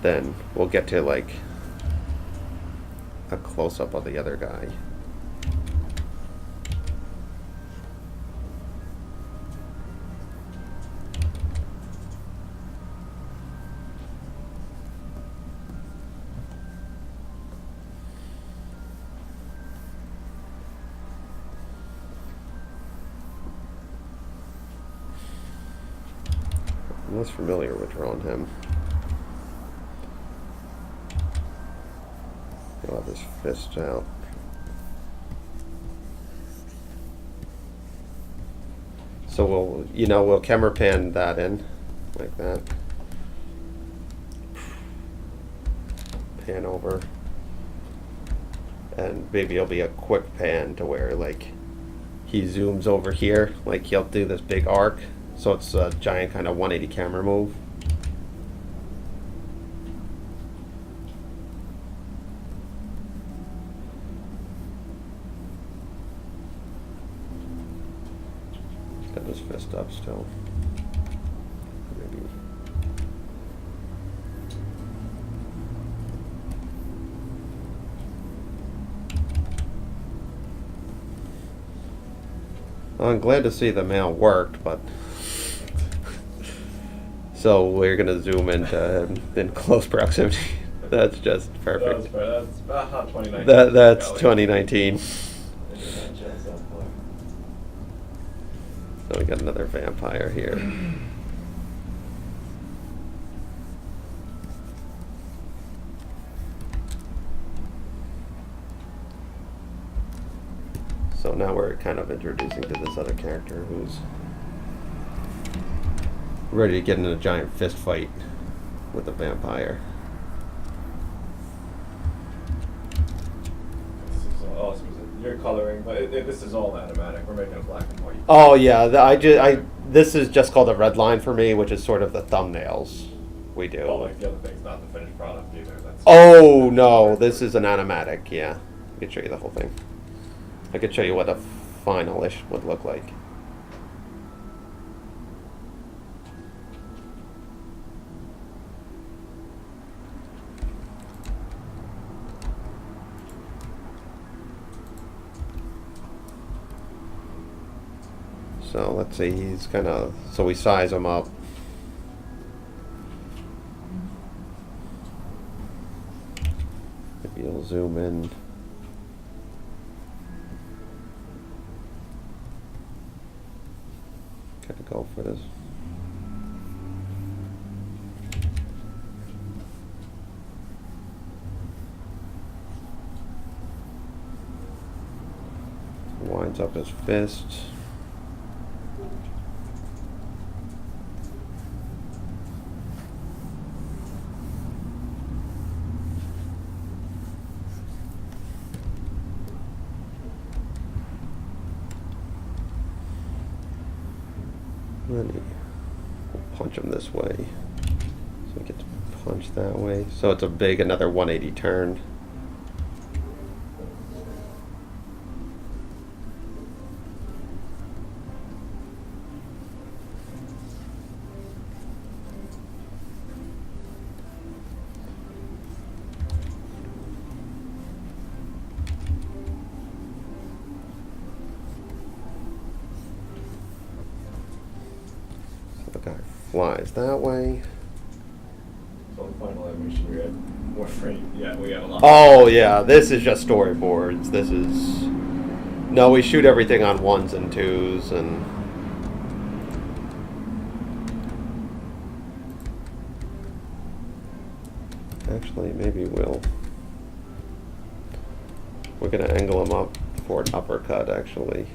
then we'll get to like a close-up of the other guy. I'm less familiar with drawing him. He'll have his fist out. So we'll camera pan that in, like that. Pan over. And maybe it'll be a quick pan to where, like, he zooms over here, like he'll do this big arc. So it's a giant kind of 180 camera move. He's got his fist up still. Maybe. Well, I'm glad to see the mail worked, but... So we're going to zoom into him in close proximity. That's just perfect. That's about 2019. That's 2019. So we got another vampire here. So now we're kind of introducing to this other character who's ready to get in a giant fist fight with the vampire. This is awesome. You're coloring, but this is all animatic. We're making it black and white. Oh yeah, this is just called a red line for me, which is sort of the thumbnails we do. Oh, like the other thing's not the finished product either. Oh no, this is an animatic. Yeah, I can show you the whole thing. I could show you what a final-ish would look like. So let's see, he's kind of, so we size him up. Maybe you'll zoom in. Kind of go for this. Winds up his fist. Then we'll punch him this way. So he gets punched that way. So it's a big, another 180 turn. The guy flies that way. So the final animation we had more frame. Yeah, we got a lot. Oh yeah, this is just storyboards. This is no, we shoot everything on 1s and 2s, and actually maybe we're gonna angle him up for an uppercut actually.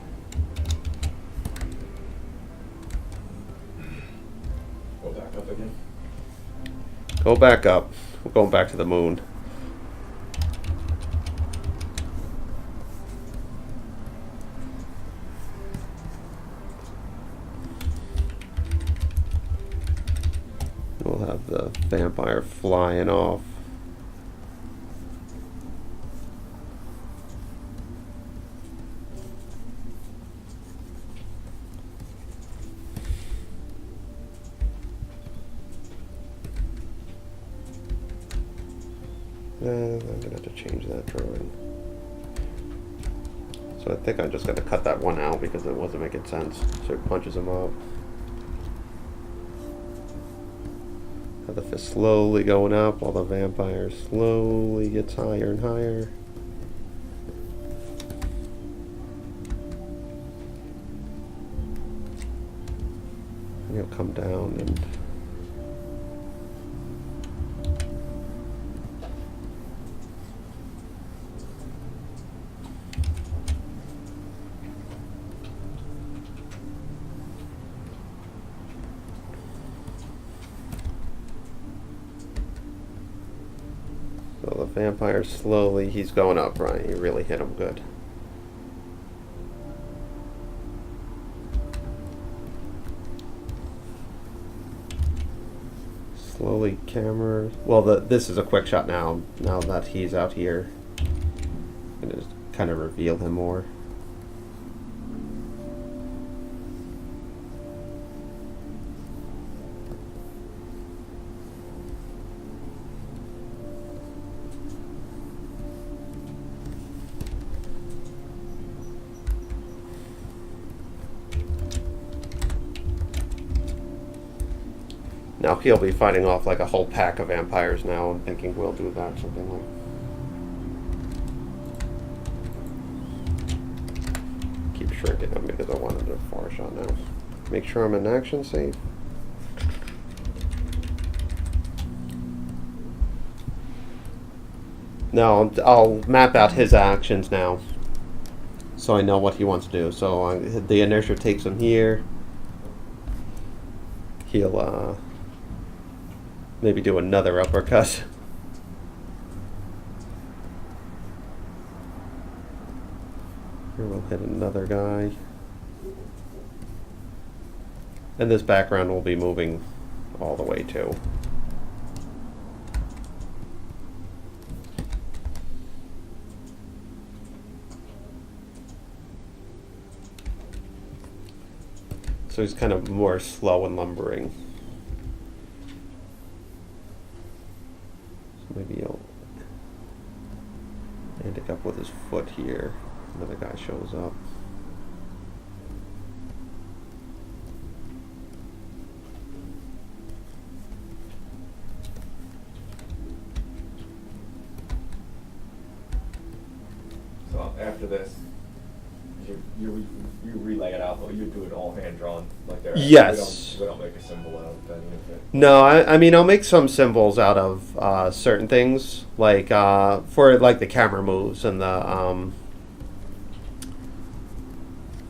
Go back up again. Go back up. We're going back to the moon. We'll have the vampire flying off. I'm gonna have to change that drawing. So I think I'm just gonna cut that one out because it wasn't making sense. So he punches him up. Have the fist slowly going up while the vampire slowly gets higher and higher. And he'll come down and so the vampire slowly, he's going up, right? You really hit him good. Slowly camera, well this is a quick shot now that he's out here. I'm gonna just kind of reveal him more. Now he'll be fighting off like a whole pack of vampires now. I'm thinking we'll do that, something like. Keep shrinking him because I wanted a far shot now. Make sure I'm in action safe. Now I'll map out his actions now, so I know what he wants to do. So the inertia takes him here. He'll maybe do another uppercut. Here we'll hit another guy. And this background will be moving all the way too. So he's kind of more slow and lumbering. Maybe he'll end up with his foot here. Another guy shows up. after this, you relay it out, but you do it all hand drawn, like there. Yes. We don't make a symbol out of any of it. No, I mean I'll make some symbols out of certain things, like for like the camera moves and the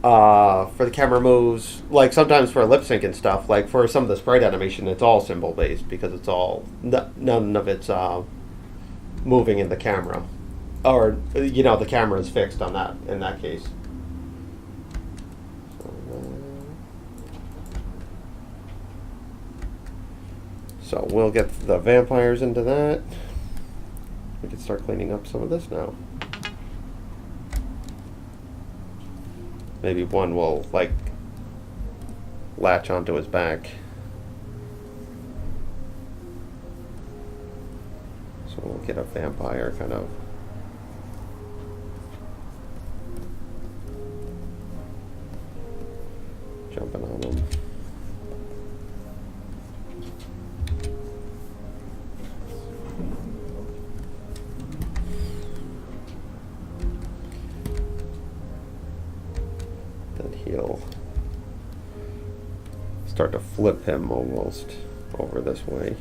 for the camera moves, like sometimes for lip sync and stuff, like for some of the sprite animation, it's all symbol based because it's all none of it's moving in the camera, or the camera is fixed on that in that case. So we'll get the vampires into that. We can start cleaning up some of this now. Maybe one will, like, latch onto his back. So we'll get a vampire kind of. Jumping on him. He'll start to flip him almost over this way.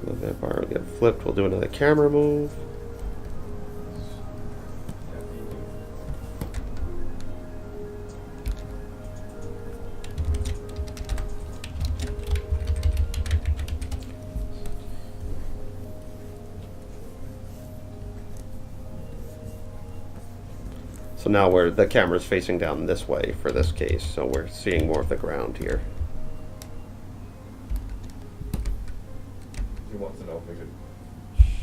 The vampire will get flipped. We'll do another camera move. So now the camera's facing down this way for this case, so we're seeing more of the ground here. He wants to know if we could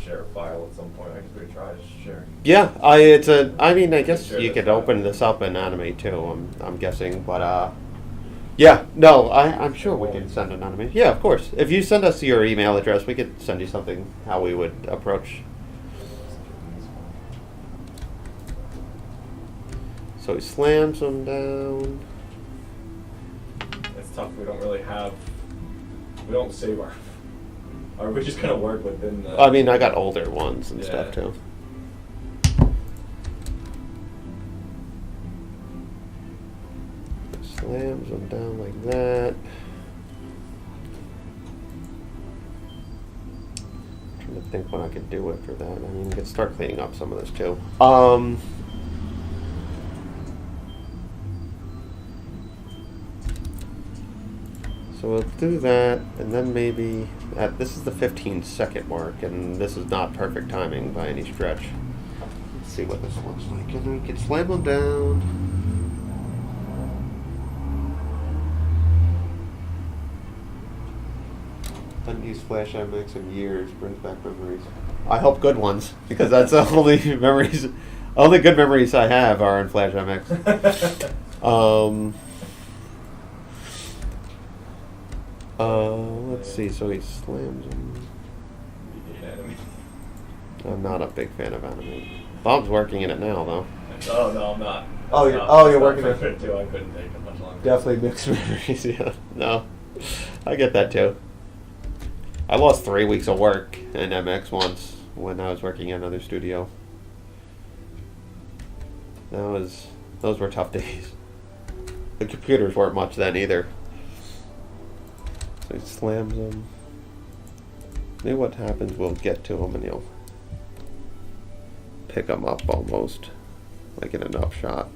share a file at some point. I guess we could try to share. Yeah, I mean, I guess Share you this could file. open this up and animate too. I'm guessing, but yeah, no, I'm sure we can send an animation. Yeah, of course. If you send us your email address, we could send you something how we would approach. So he slams him down. It's tough. We don't really have. We don't save our. Or we just kind of work within the. I mean, I got older ones and Yeah. stuff too. Slams him down like that. Trying to think when I could do it for that. I mean, we could start cleaning up some of this too. So we'll do that, and then maybe this is the 15-second mark, and this is not perfect timing by any stretch. Let's see what this looks like, and we can slam them down. Haven't used Flash MX in years. Brings back memories. I hope good ones, because that's the only memories. Only good memories I have are in Flash MX. Let's see. So he slams him. I'm not a big fan of anime. Bob's working in it now, though. Oh no, I'm not. Oh, That's you're- not- oh, that's you're not working for it. fit too. I couldn't take it much longer. Definitely mixed memories. Yeah. No, I get that too. I lost 3 weeks of work in MX once when I was working at another studio. Those were tough days. The computers weren't much then either. So he slams him. Maybe what happens, we'll get to him and he'll pick him up almost, like in an upshot.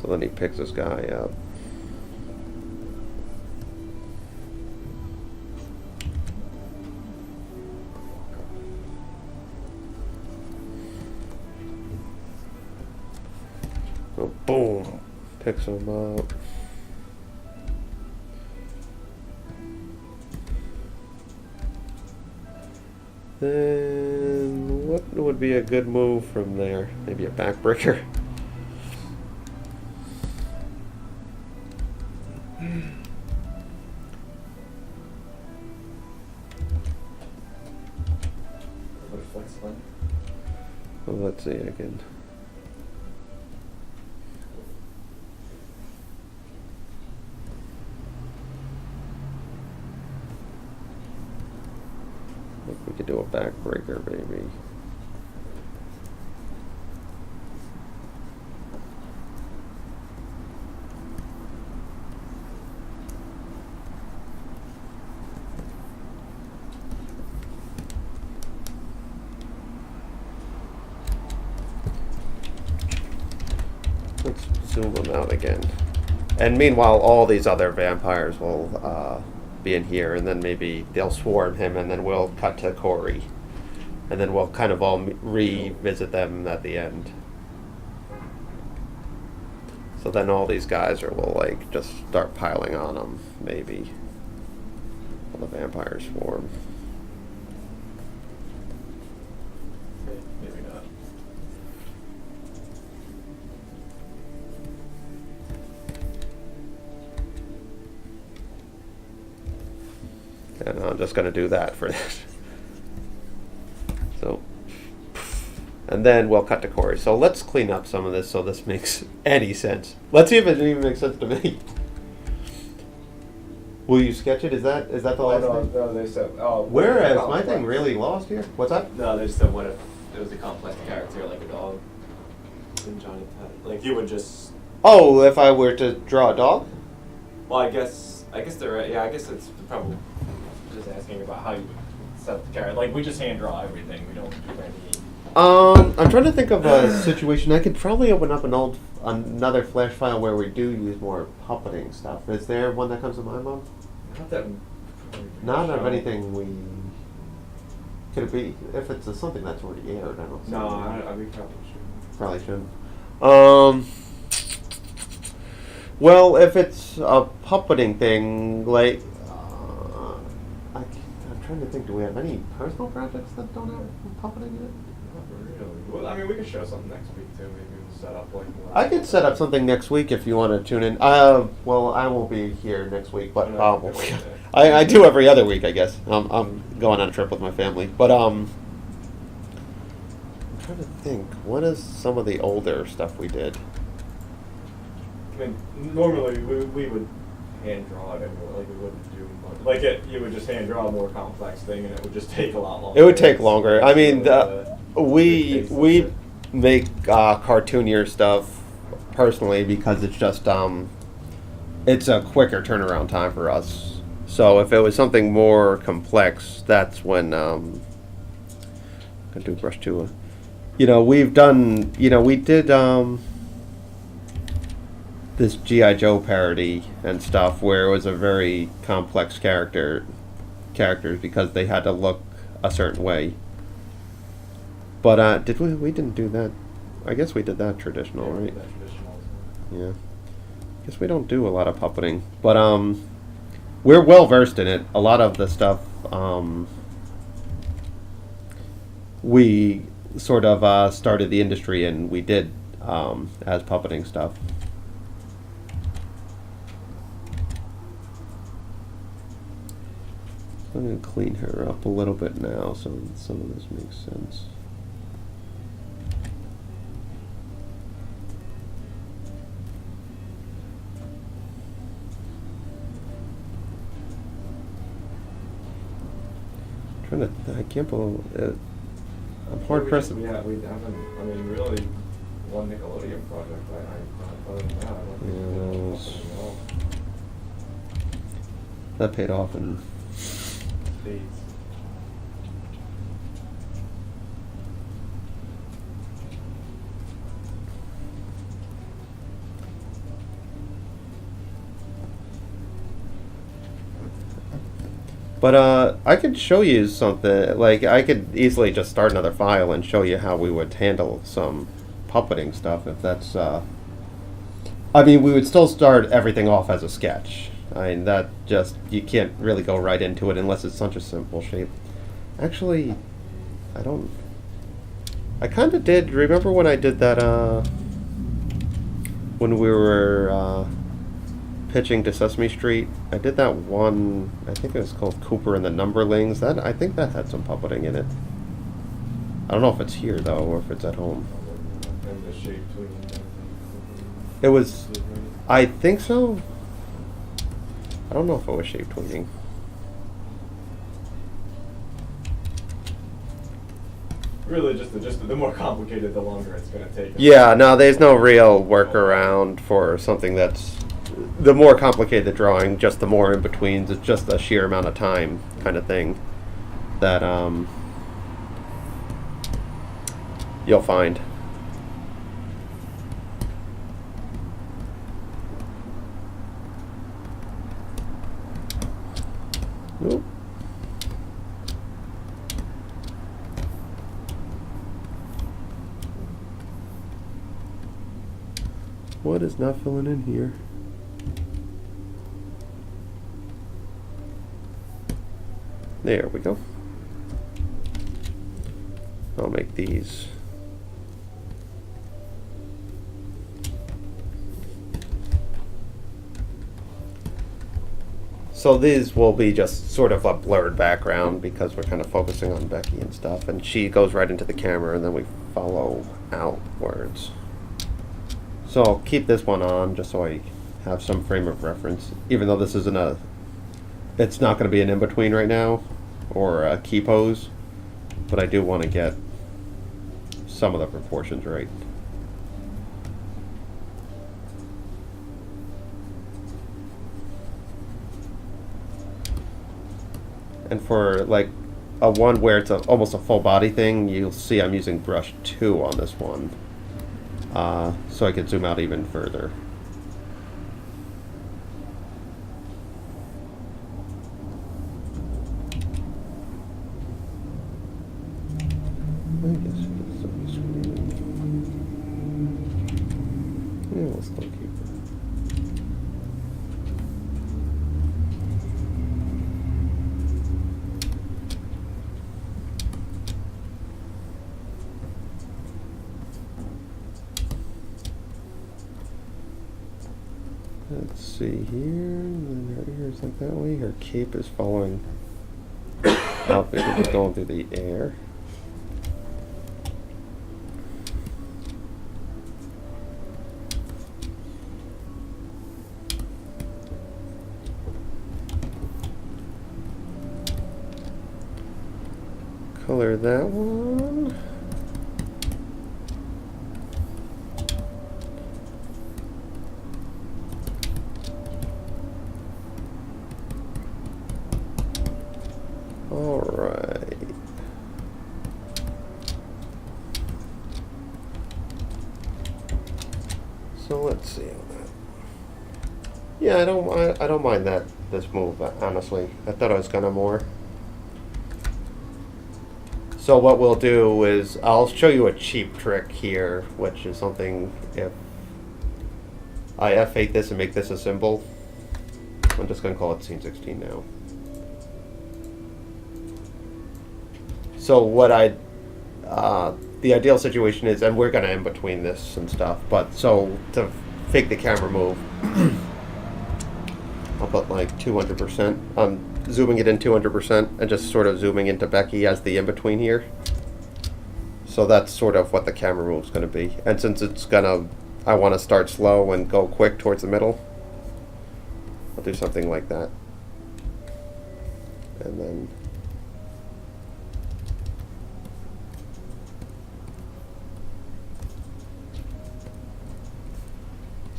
So then he picks this guy up. So boom, pick some up. Then what would be a good move from there? Maybe a backbreaker. What a flex line. Well, let's see. I can. Look, we could do a backbreaker, maybe. Let's zoom them out again. And meanwhile, all these other vampires will be in here, and then maybe they'll swarm him, and then we'll cut to Corey. And then we'll kind of all revisit them at the end. So then all these guys will like just start piling on him, maybe. While the vampires swarm. Maybe not. And I'm just going to do that for this. So, and then we'll cut to Corey. So let's clean up some of this so this makes any sense. Let's see if it even makes sense to me. Will you sketch it? Is that the last thing? No, they said. Oh, Where is my complex. thing really lost here? What's that? No, they just said what if it was a complex character like a dog. And Johnny Tett. Like you would just. Oh, if I were to draw a dog? Well, I guess they're right. Yeah, I guess it's probably just asking about how you would set the character. Like we just hand draw everything. We don't do any. I'm trying to think of a situation. I could probably open up another flash file where we do use more puppeting stuff. Is there one that comes to mind, Mom? Not that. Not of anything we. Could it be if it's something that's already aired? I don't. see No, it. we probably should. Probably shouldn't. Well, if it's a puppeting thing, like, I'm trying to think. Do we have any personal projects that don't have puppeting in it? Not really. Well, I mean, we could show something next week too. Maybe we'll set up like more. I could set up something next week if you want to tune in. Well, I won't be here next week, but I do every other week, I guess. I'm going on a trip with my family, but I'm trying to think. What is some of the older stuff we did? I mean, normally we would hand draw it anyway. Like we wouldn't do much. Like you would just hand draw a more complex thing, and it would just take a lot longer. It would take longer. I mean, we we make cartoonier stuff personally because it's just it's a quicker turnaround time for us. So if it was something more complex, that's when I do brush to. We've done. We did this G.I. Joe parody and stuff where it was a very complex characters because they had to look a certain way. But did we didn't do that. I guess we did that traditional, right? Yeah. Guess we don't do a lot of puppeting. But we're well versed in it. A lot of the stuff we sort of started the industry and we did as puppeting stuff. I'm going to clean her up a little bit now so that some of this makes sense. I can't believe it. I'm hard pressed. We haven't. I mean, really, one Nickelodeon project. Other than that, I don't think Yeah, we that did was- anything at all. That paid off in Dates. But I could show you something. Like I could easily just start another file and show you how we would handle some puppeting stuff if that's I mean, we would still start everything off as a sketch. I mean, that just, you can't really go right into it unless it's such a simple shape. Actually, I don't, I kind of did, remember when I did that, when we were, pitching to Sesame Street? I did that one, I think it was called Cooper and the Numberlings. That, I think that had some puppeting in it. I don't know if it's here, though, or if it's at home. And the shape between It was, I think so. I don't know if it was shape tweening. really just the more complicated, the longer it's going to take. Yeah, no, there's no real workaround for something that's, the more complicated the drawing, just the more in betweens. It's just a sheer amount of time kind of thing that you'll find. Nope. What is not filling in here? There we go. I'll make these. So these will be just sort of a blurred background because we're kind of focusing on Becky and stuff, and she goes right into the camera and then we follow outwards. So I'll keep this one on just so I have some frame of reference, even though this isn't a, it's not going to be an in-between right now or a key pose, but I do want to get some of the proportions right. And for like a one where it's almost a full body thing, you'll see I'm using brush 2 on this one. So I could zoom out even further. I guess it's a screen. Yeah, we'll still keep it. Let's see here, and then her ears like that way. Her cape is following up, it's going through the air. Color that one. All right. So let's see on that. Yeah, I don't mind that this move, honestly. I thought I was gonna more. So what we'll do is I'll show you a cheap trick here, which is something if I F8 this and make this a symbol. I'm just gonna call it scene 16 now. So what the ideal situation is, and we're gonna in between this and stuff, but so to fake the camera move, I'll put like 200%. I'm zooming it in 200% and just sort of zooming into Becky as the in between here. So that's sort of what the camera move's gonna be. And since it's gonna, I want to start slow and go quick towards the middle, I'll do something like that, and then.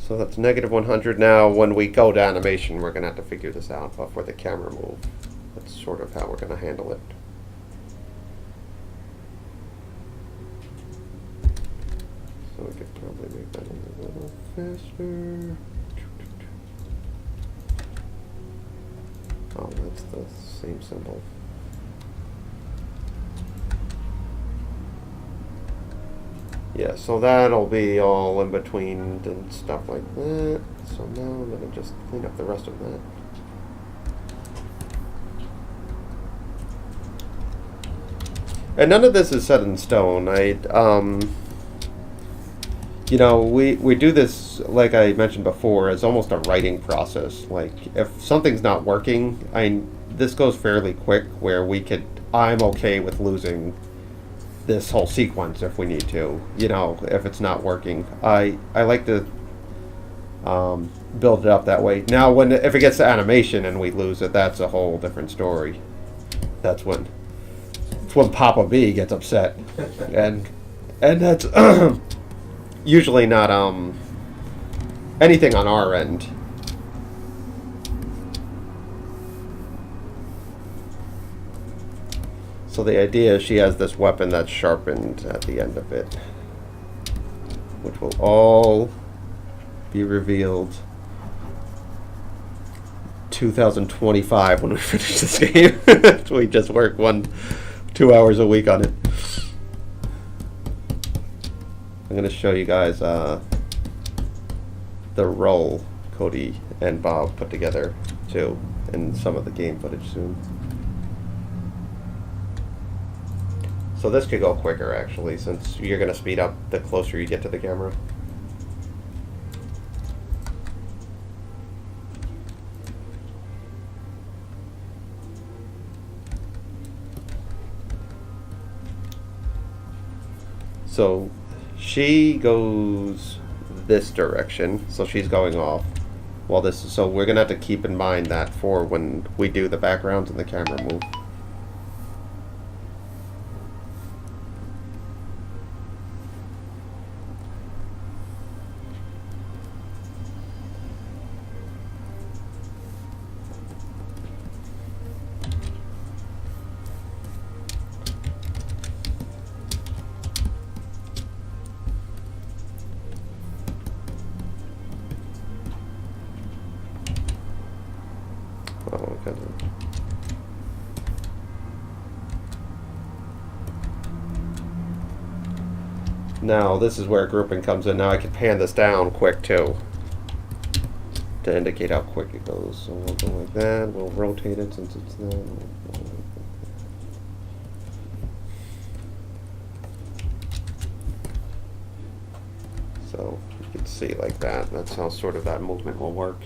So that's negative 100. Now, when we go to animation, we're going to have to figure this out. But for the camera move, that's sort of how we're going to handle it. So we could probably make that a little faster. Oh, that's the same symbol. Yeah, so that'll be all in between and stuff like that. So now I'm going to just clean up the rest of that. And none of this is set in stone. You know, we do this, like I mentioned before, as almost a writing process. Like, if something's not working, this goes fairly quick, where I'm okay with losing this whole sequence if we need to, you know, if it's not working. I like to build it up that way. Now, if it gets to animation and we lose it, that's a whole different story. That's when Papa B gets upset, and that's usually not anything on our end. So the idea is she has this weapon that's sharpened at the end of it, which will all be revealed 2025 when we finish this game. We just work 2 hours a week on it. I'm going to show you guys the role Cody and Bob put together too, and some of the game footage soon. So this could go quicker actually, since you're going to speed up the closer you get to the camera. So she goes this direction, so she's going off. Well, so we're gonna have to keep in mind that for when we do the backgrounds and the camera move. Now, this is where grouping comes in. Now I can pan this down quick, too, to indicate how quick it goes. So we'll go like that. We'll rotate it since it's not. So you can see like that. That's how sort of that movement will work.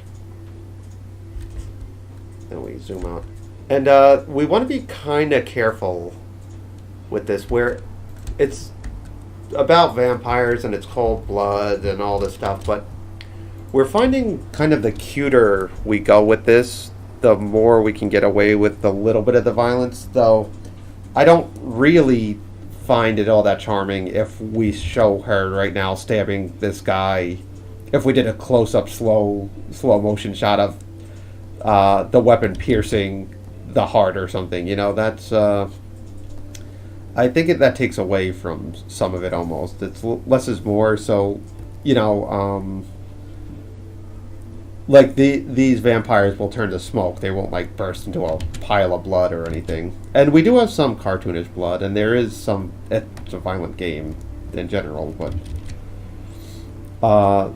Then we zoom out. And we want to be kind of careful with this, where it's about vampires and it's cold blood and all this stuff, but we're finding kind of the cuter we go with this, the more we can get away with the little bit of the violence. Though I don't really find it all that charming if we show her right now stabbing this guy. If we did a close-up slow motion shot of the weapon piercing the heart or something, you know, that's I think that takes away from some of it almost. It's less is more. So, you know, like these vampires will turn to smoke. They won't like burst into a pile of blood or anything. And we do have some cartoonish blood, and there is some. It's a violent game in general, but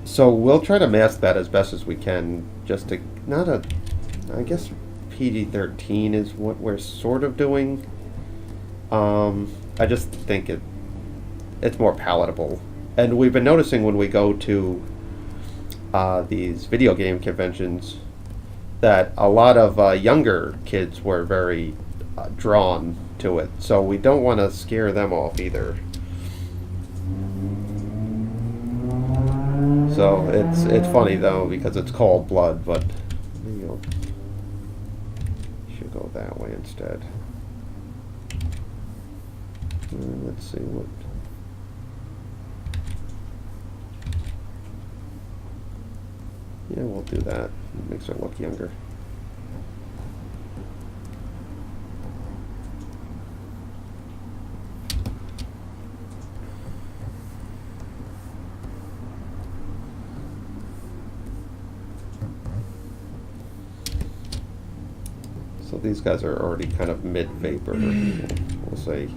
so we'll try to mask that as best as we can. Just to I guess PG-13 is what we're sort of doing. I just think it's more palatable. And we've been noticing when we go to these video game conventions that a lot of younger kids were very drawn to it. So we don't want to scare them off either. So it's funny though, because it's called blood, but you should go that way instead. Let's see what. Yeah, we'll do that. It makes her look younger. So these guys are already kind of mid-vapor, we'll say.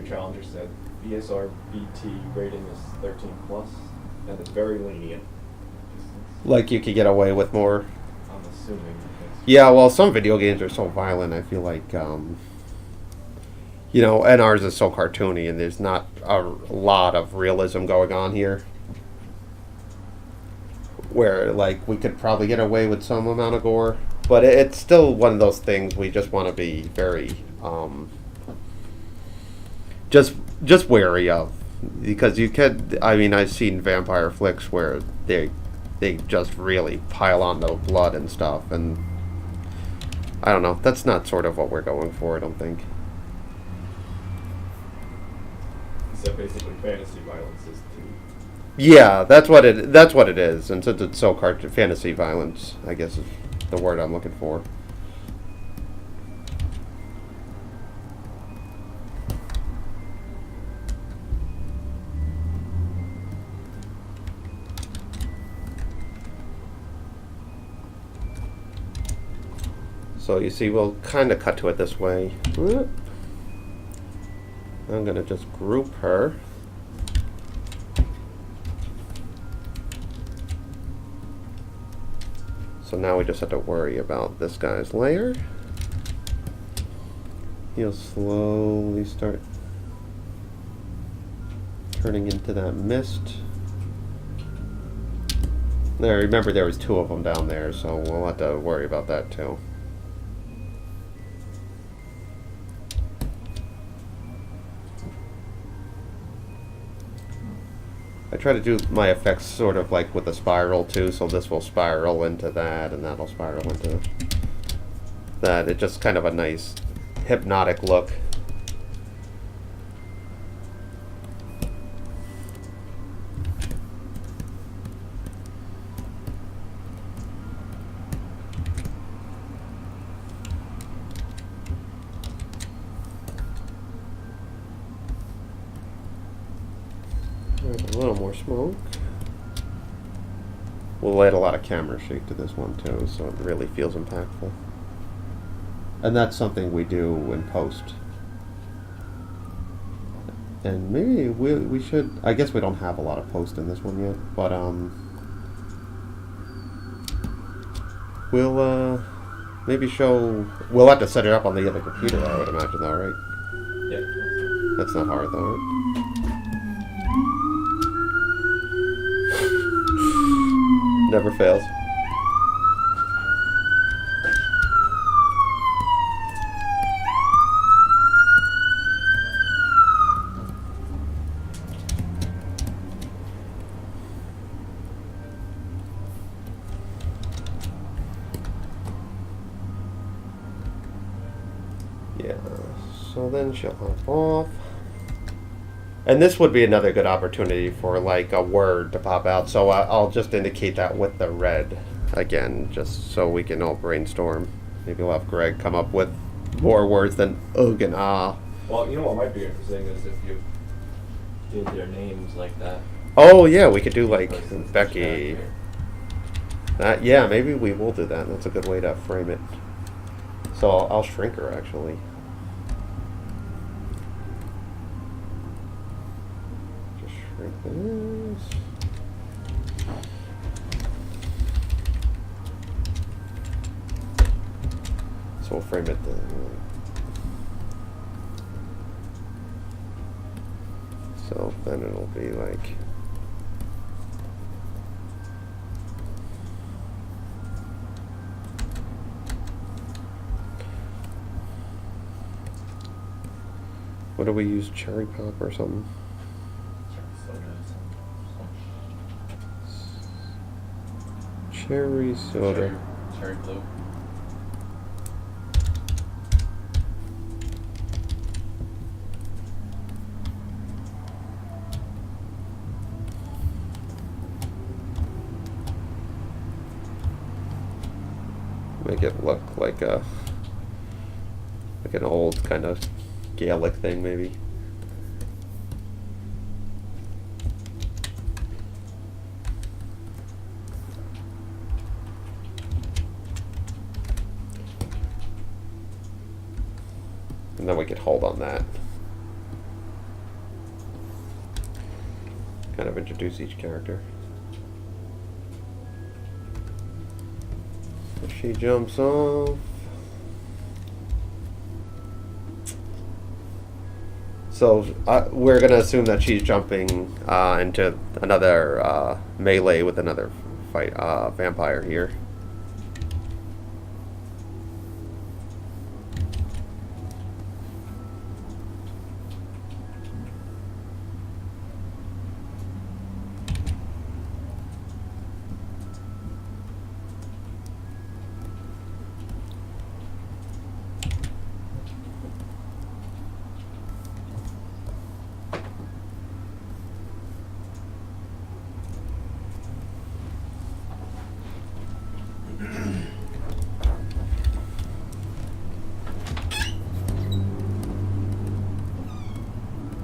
challenger said BSRBT rating is 13 plus, and it's very lenient. Like you could get away with more. I'm assuming. Yeah, well, some video games are so violent. I feel like, you know, and ours is so cartoony, and there's not a lot of realism going on here. Where, like, we could probably get away with some amount of gore, but it's still one of those things we just want to be very, just wary of, because you could. I mean, I've seen vampire flicks where they just really pile on the blood and stuff, and I don't know. That's not sort of what we're going for, I don't think. So basically, fantasy violence is too. Yeah, that's what it is. And since it's so fantasy violence, I guess is the word I'm looking for. So you see, we'll kind of cut to it this way. I'm going to just group her. So now we just have to worry about this guy's layer. He'll slowly start turning into that mist. Now remember there was 2 of them down there, so we'll have to worry about that too. I try to do my effects sort of like with a spiral too, so this will spiral into that, and that'll spiral into that. It's just kind of a nice hypnotic look. A little more smoke. We'll add a lot of camera shake to this one too, so it really feels impactful. And that's something we do in post. And maybe we should. I guess we don't have a lot of post in this one yet, but we'll maybe show. We'll have to set it up on the other computer, I would imagine, though, right? Yeah. That's not hard, though, right? Never fails. Yeah, so then she'll hop off. And this would be another good opportunity for like a word to pop out. So I'll just indicate that with the red again, just so we can all brainstorm. Maybe we'll have Greg come up with more words than ugh and ah. Well, you know what might be interesting is if you did their names like that. Oh yeah, we could do like Becky. That, yeah, maybe we will do that. That's a good way to frame it. So I'll shrink her actually. This. So we'll frame it then. So then it'll be like what do we use? Cherry pop or something? Cherry soda. Cherry blue. Make it look like an old kind of Gaelic thing, maybe. And then we could hold on that. kind of introduce each character. So she jumps off. So we're going to assume that she's jumping into another melee with another vampire here.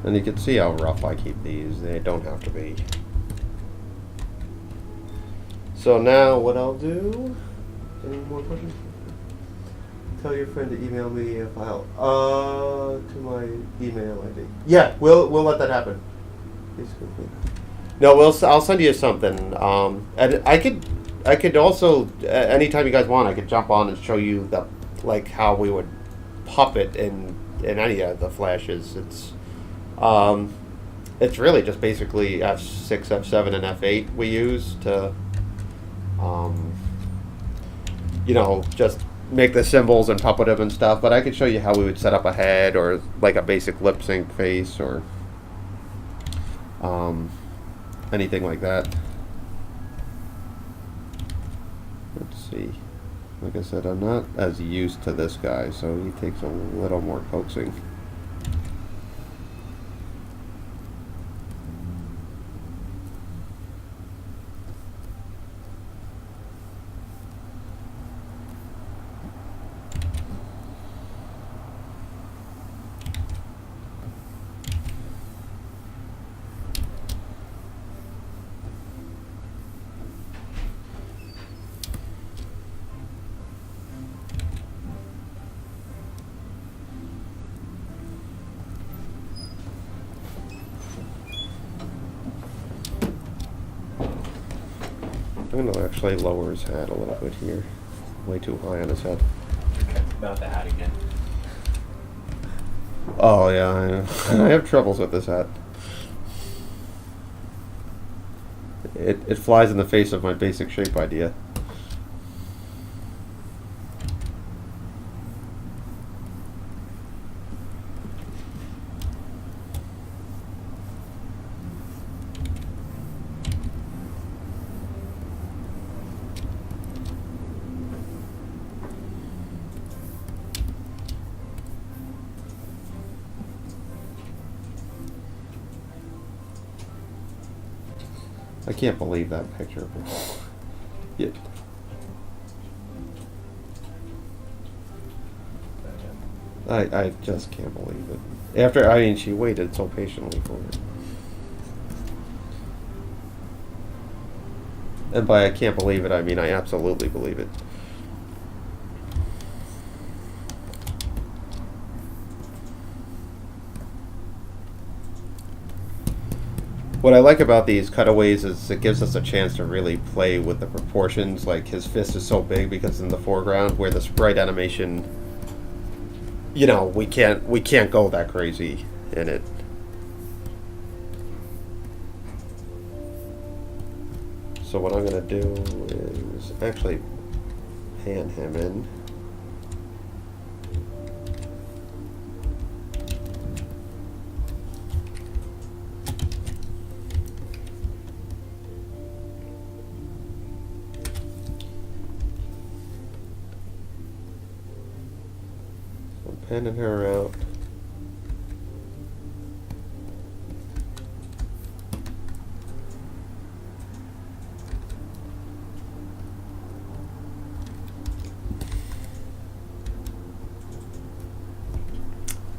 And you can see how rough I keep these. They don't have to be. So now what I'll do... Any more questions? Tell your friend to email me a file. To my email ID. Yeah, we'll let that happen. No, I'll send you something. And I could also, anytime you guys want, I could jump on and show you how we would puppet in any of the flashes. It's really just basically F6, F7, and F8 we use to, just make the symbols and puppet them and stuff. But I could show you how we would set up a head or like a basic lip sync face or anything like that. Let's see. Like I said, I'm not as used to this guy, so he takes a little more coaxing. I'm going to actually lower his hat a little bit here. Way too high on his head. Not the hat again. Oh, yeah, I have troubles with this hat. It flies in the face of my basic shape idea. I can't believe that picture. Yeah. I just can't believe it. She waited so patiently for it. And by I can't believe it, I mean I absolutely believe it. What I like about these cutaways is it gives us a chance to really play with the proportions. Like his fist is so big because in the foreground, where the sprite animation, we can't go that crazy in it. So what I'm gonna do is actually pan him in. Panning her out.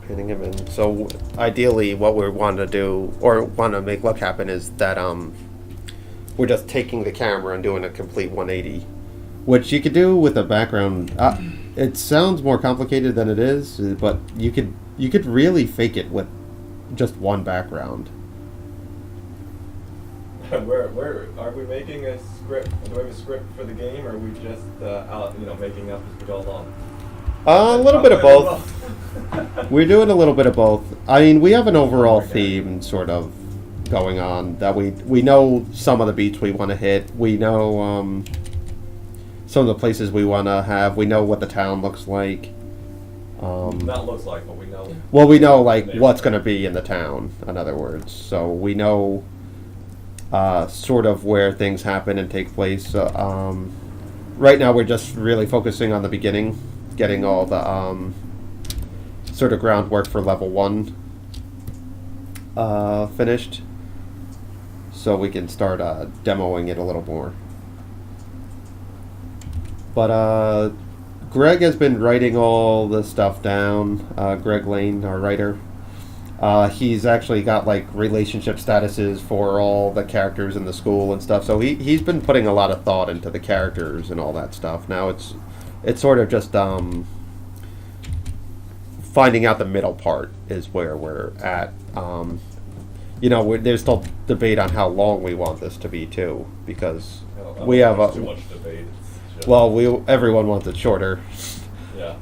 Panning him in. So ideally what we want to do, or want to make look happen, is that we're just taking the camera and doing a complete 180. Which you could do with a background. It sounds more complicated than it is, but you could really fake it with just one background. where are we making a script? Do we have a script for the game, or are we just out, making up as we go along? A little bit of both. We're doing a little bit of both. I mean, we have an overall theme sort of going on that we know some of the beats we want to hit. We know some of the places we want to have. We know what the town looks like. Not looks like, but we know. Well, we know like what's going to be in the town. In other words, so we know sort of where things happen and take place. Right now, we're just really focusing on the beginning, getting all the sort of groundwork for level 1 finished, so we can start demoing it a little more. But Greg has been writing all the stuff down. Greg Lane, our writer. He's actually got like relationship statuses for all the characters in the school and stuff. So he's been putting a lot of thought into the characters and all that stuff. Now it's sort of just finding out the middle part is where we're at. There's still debate on how long we want this to be too, because we have too much debate. Well, everyone wants it shorter. Yeah.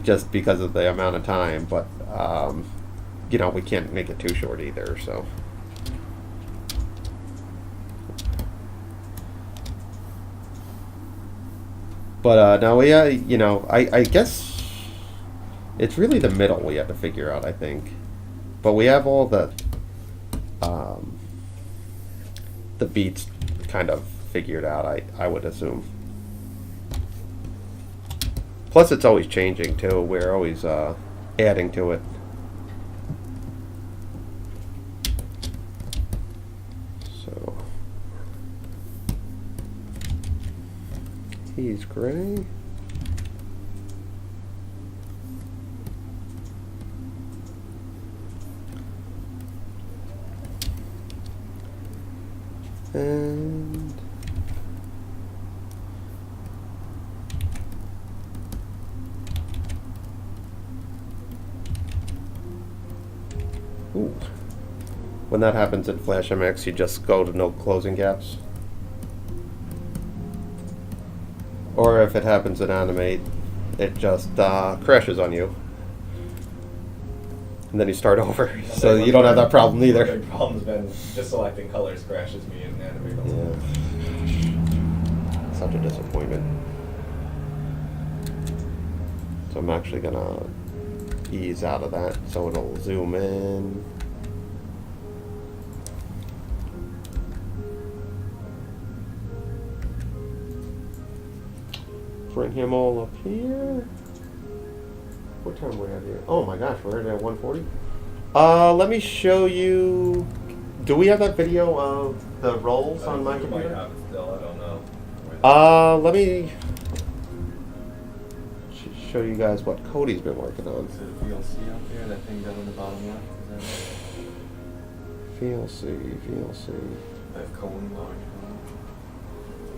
Just because of the amount of time, but we can't make it too short either. So. But now I guess it's really the middle we have to figure out. I think, but we have all the beats kind of figured out. I would assume. Plus, it's always changing, too. We're always adding to it. So. He's gray. And... Ooh. When that happens in Flash MX, you just go to no closing gaps. Or if it happens in Animate, it just crashes on you. And then you start over. So you don't have that problem either. The big problem's been just selecting colors crashes me in Animate. Yeah. Such a disappointment. So I'm actually gonna ease out of that so it'll zoom in. Bring him all up here. What time we have here? Oh my gosh, we're at 1:40. Let me show you. Do we have that video of the rolls on my computer? Might have it still, I don't know. Let me show you guys what Cody's been working on. Is it VLC out there? That thing down in the bottom left? Is that VLC. that cone large?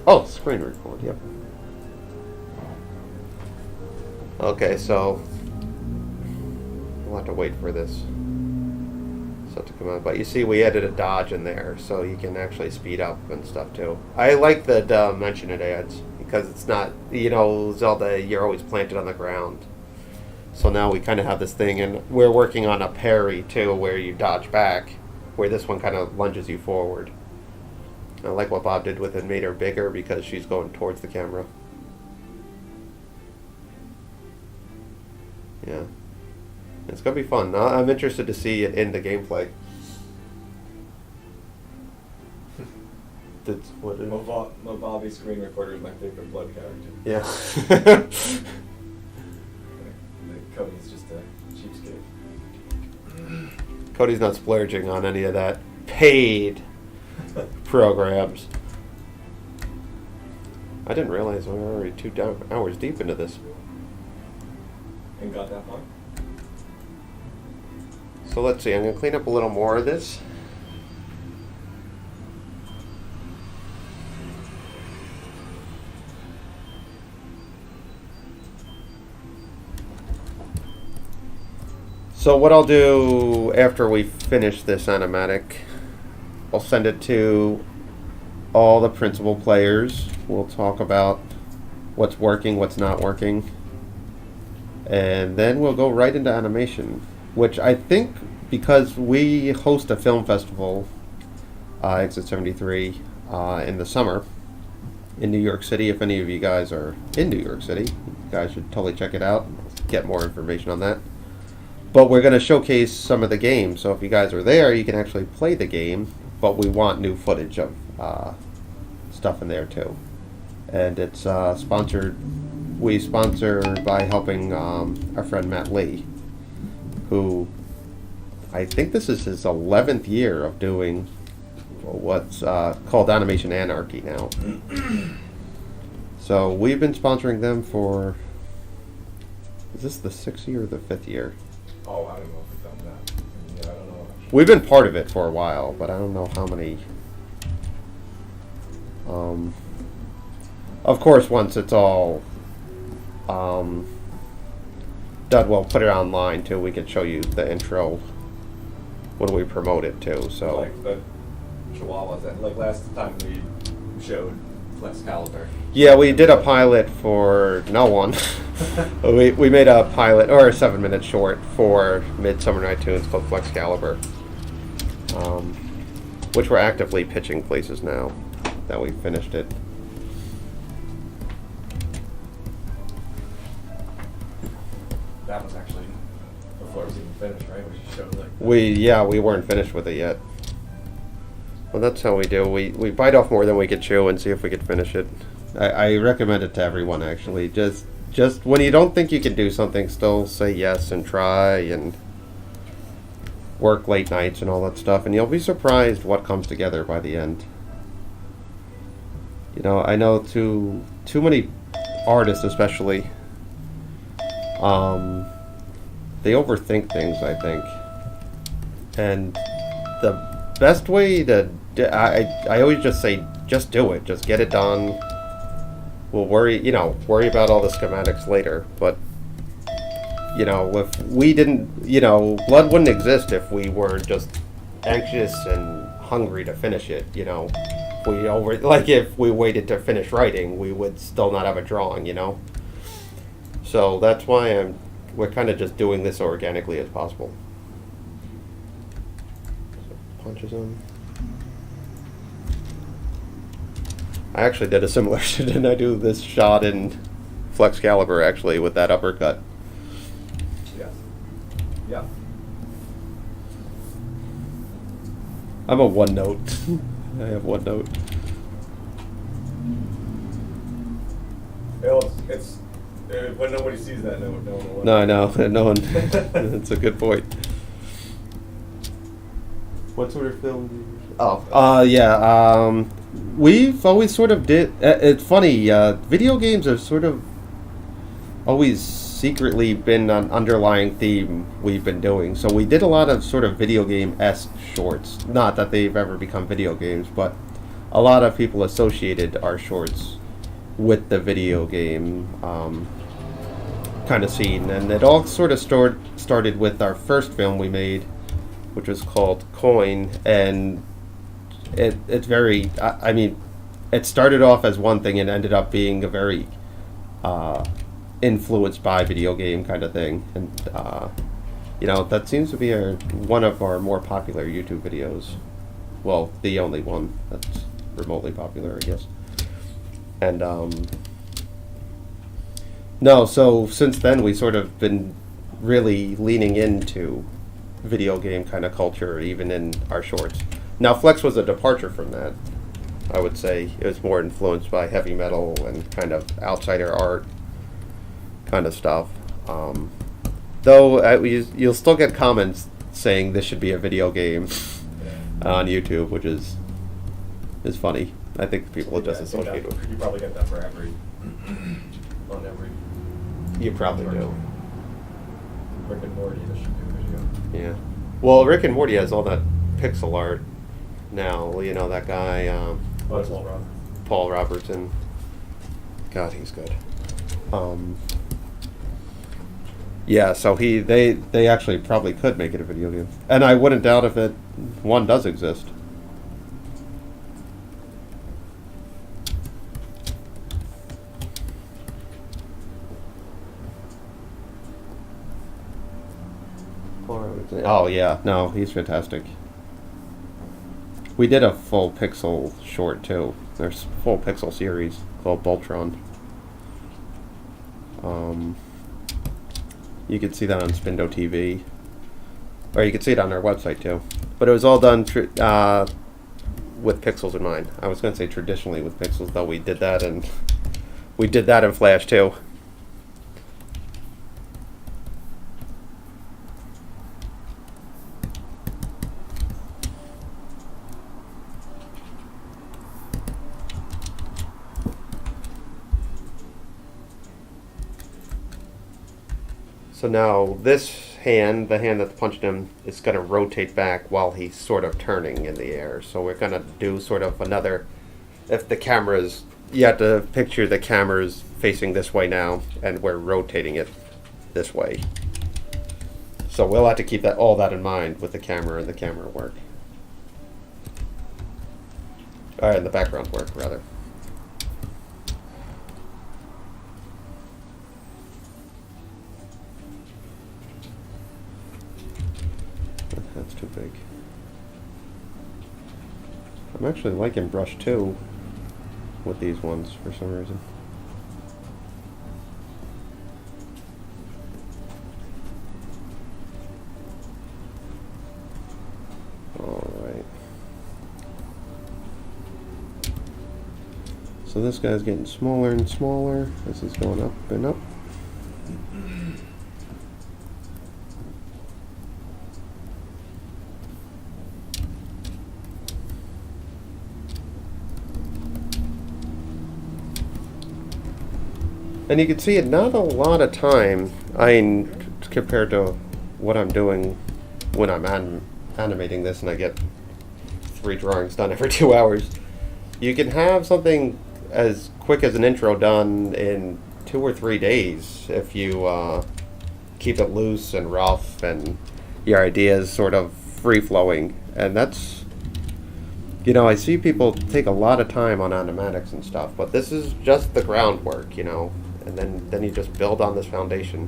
Oh, screen record. Yep. Okay, so we'll have to wait for this stuff to come out. But you see, we added a dodge in there, so you can actually speed up and stuff too. I like the dimension it adds because it's not, Zelda, you're always planted on the ground. So now we kind of have this thing, and we're working on a parry too, where you dodge back, where this one kind of lunges you forward. I like what Bob did with it, made her bigger because she's going towards the camera. Yeah. It's going to be fun. I'm interested to see it in the gameplay. That's what it is. Bobby screen recorder is my favorite blood character. Yeah. Cody's just a cheapskate. Cody's not splurging on any of that paid programs. I didn't realize we were already 2 hours deep into this. And got that far? So let's see, I'm going to clean up a little more of this. So what I'll do after we finish this animatic, I'll send it to all the principal players. We'll talk about what's working, what's not working. And then we'll go right into animation, which I think, because we host a film festival, Exit 73, in the summer in New York City. If any of you guys are in New York City, you guys should totally check it out, get more information on that. But we're going to showcase some of the games, so if you guys are there, you can actually play the game, but we want new footage of stuff in there too. And it's we sponsor by helping our friend Matt Lee, who I think this is his 11th year of doing what's called Animation Anarchy now. So we've been sponsoring them for, is this the 6th year or the 5th year? Oh, I don't know if we've done that. Yeah, I don't know. We've been part of it for a while, but I don't know how many. Of course, once it's all done, we'll put it online too. We can show you the intro when we promote it too. So, Like the Chihuahuas, that like last time we showed Flex Caliber. yeah, we did a pilot for no one. we made a pilot or a 7-minute short for Midsummer Night Tunes called Flex Caliber, which we're actively pitching places now that we finished it. That was actually before it was even finished, right? We showed like We weren't finished with it yet. Well, that's how we do. We bite off more than we could chew and see if we could finish it. I recommend it to everyone, actually. Just when you don't think you can do something, still say yes and try and work late nights and all that stuff, and you'll be surprised what comes together by the end. You know, I know too many artists, especially, they overthink things, I think. And the best way to I always just say, just do it, just get it done. We'll worry about all the schematics later, but if we didn't, blood wouldn't exist if we weren't just anxious and hungry to finish it. If we waited to finish writing, we would still not have a drawing. So that's why we're kind of just doing this organically as possible. Punches on. I actually did a similar shit, and I do this shot in Flex Caliber actually with that uppercut. yes. Yeah. I'm a one note. I have one note. It's when nobody sees that note, no one will. No, I know. No one. That's a good point. What sort of film do you? Oh, yeah. We've always sort of did. It's funny. Video games have sort of always secretly been an underlying theme we've been doing. So we did a lot of sort of video game-esque shorts. Not that they've ever become video games, but a lot of people associated our shorts with the video game kind of scene. And it all sort of started with our first film we made, which was called Coin, and it's very, I mean, it started off as one thing and ended up being a very influenced by video game kind of thing. And, that seems to be one of our more popular YouTube videos. Well, the only one that's remotely popular, I guess. And, so since then we sort of been really leaning into video game kind of culture, even in our shorts. Now, Flex was a departure from that, I would say. It was more influenced by heavy metal and kind of outsider art kind of stuff. Though you'll still get comments saying this should be a video game on YouTube, which is funny. I think people will just associate with it. You probably get that for every on every. You probably do. Rick and Morty, this should be a video. Yeah. Well, Rick and Morty has all that pixel art now. That guy, That's all wrong. Paul Robertson. God, he's good. Yeah, so they actually probably could make it a video game. And I wouldn't doubt if one does exist. Oh yeah, no, he's fantastic. We did a full pixel short too. There's a full pixel series called Voltron. You could see that on Spindo TV, or you could see it on our website too. But it was all done with pixels in mind. I was going to say traditionally with pixels, though we did that in Flash too. So now this hand, the hand that's punched him, is going to rotate back while he's sort of turning in the air. So we're going to do sort of another, if the camera's, you have to picture the camera's facing this way now, and we're rotating it this way. So we'll have to keep all that in mind with the camera and the camera work. And the background work, rather. That's too big. I'm actually liking brush 2 with these ones for some reason. Alright. So this guy's getting smaller and smaller. This is going up and up. And you can see it, not a lot of time, compared to what I'm doing when I'm animating this and I get 3 drawings done every 2 hours. You can have something as quick as an intro done in 2 or 3 days if you keep it loose and rough and your ideas sort of free-flowing. And that's, you know, I see people take a lot of time on animatics and stuff, but this is just the groundwork, you know. And then you just build on this foundation.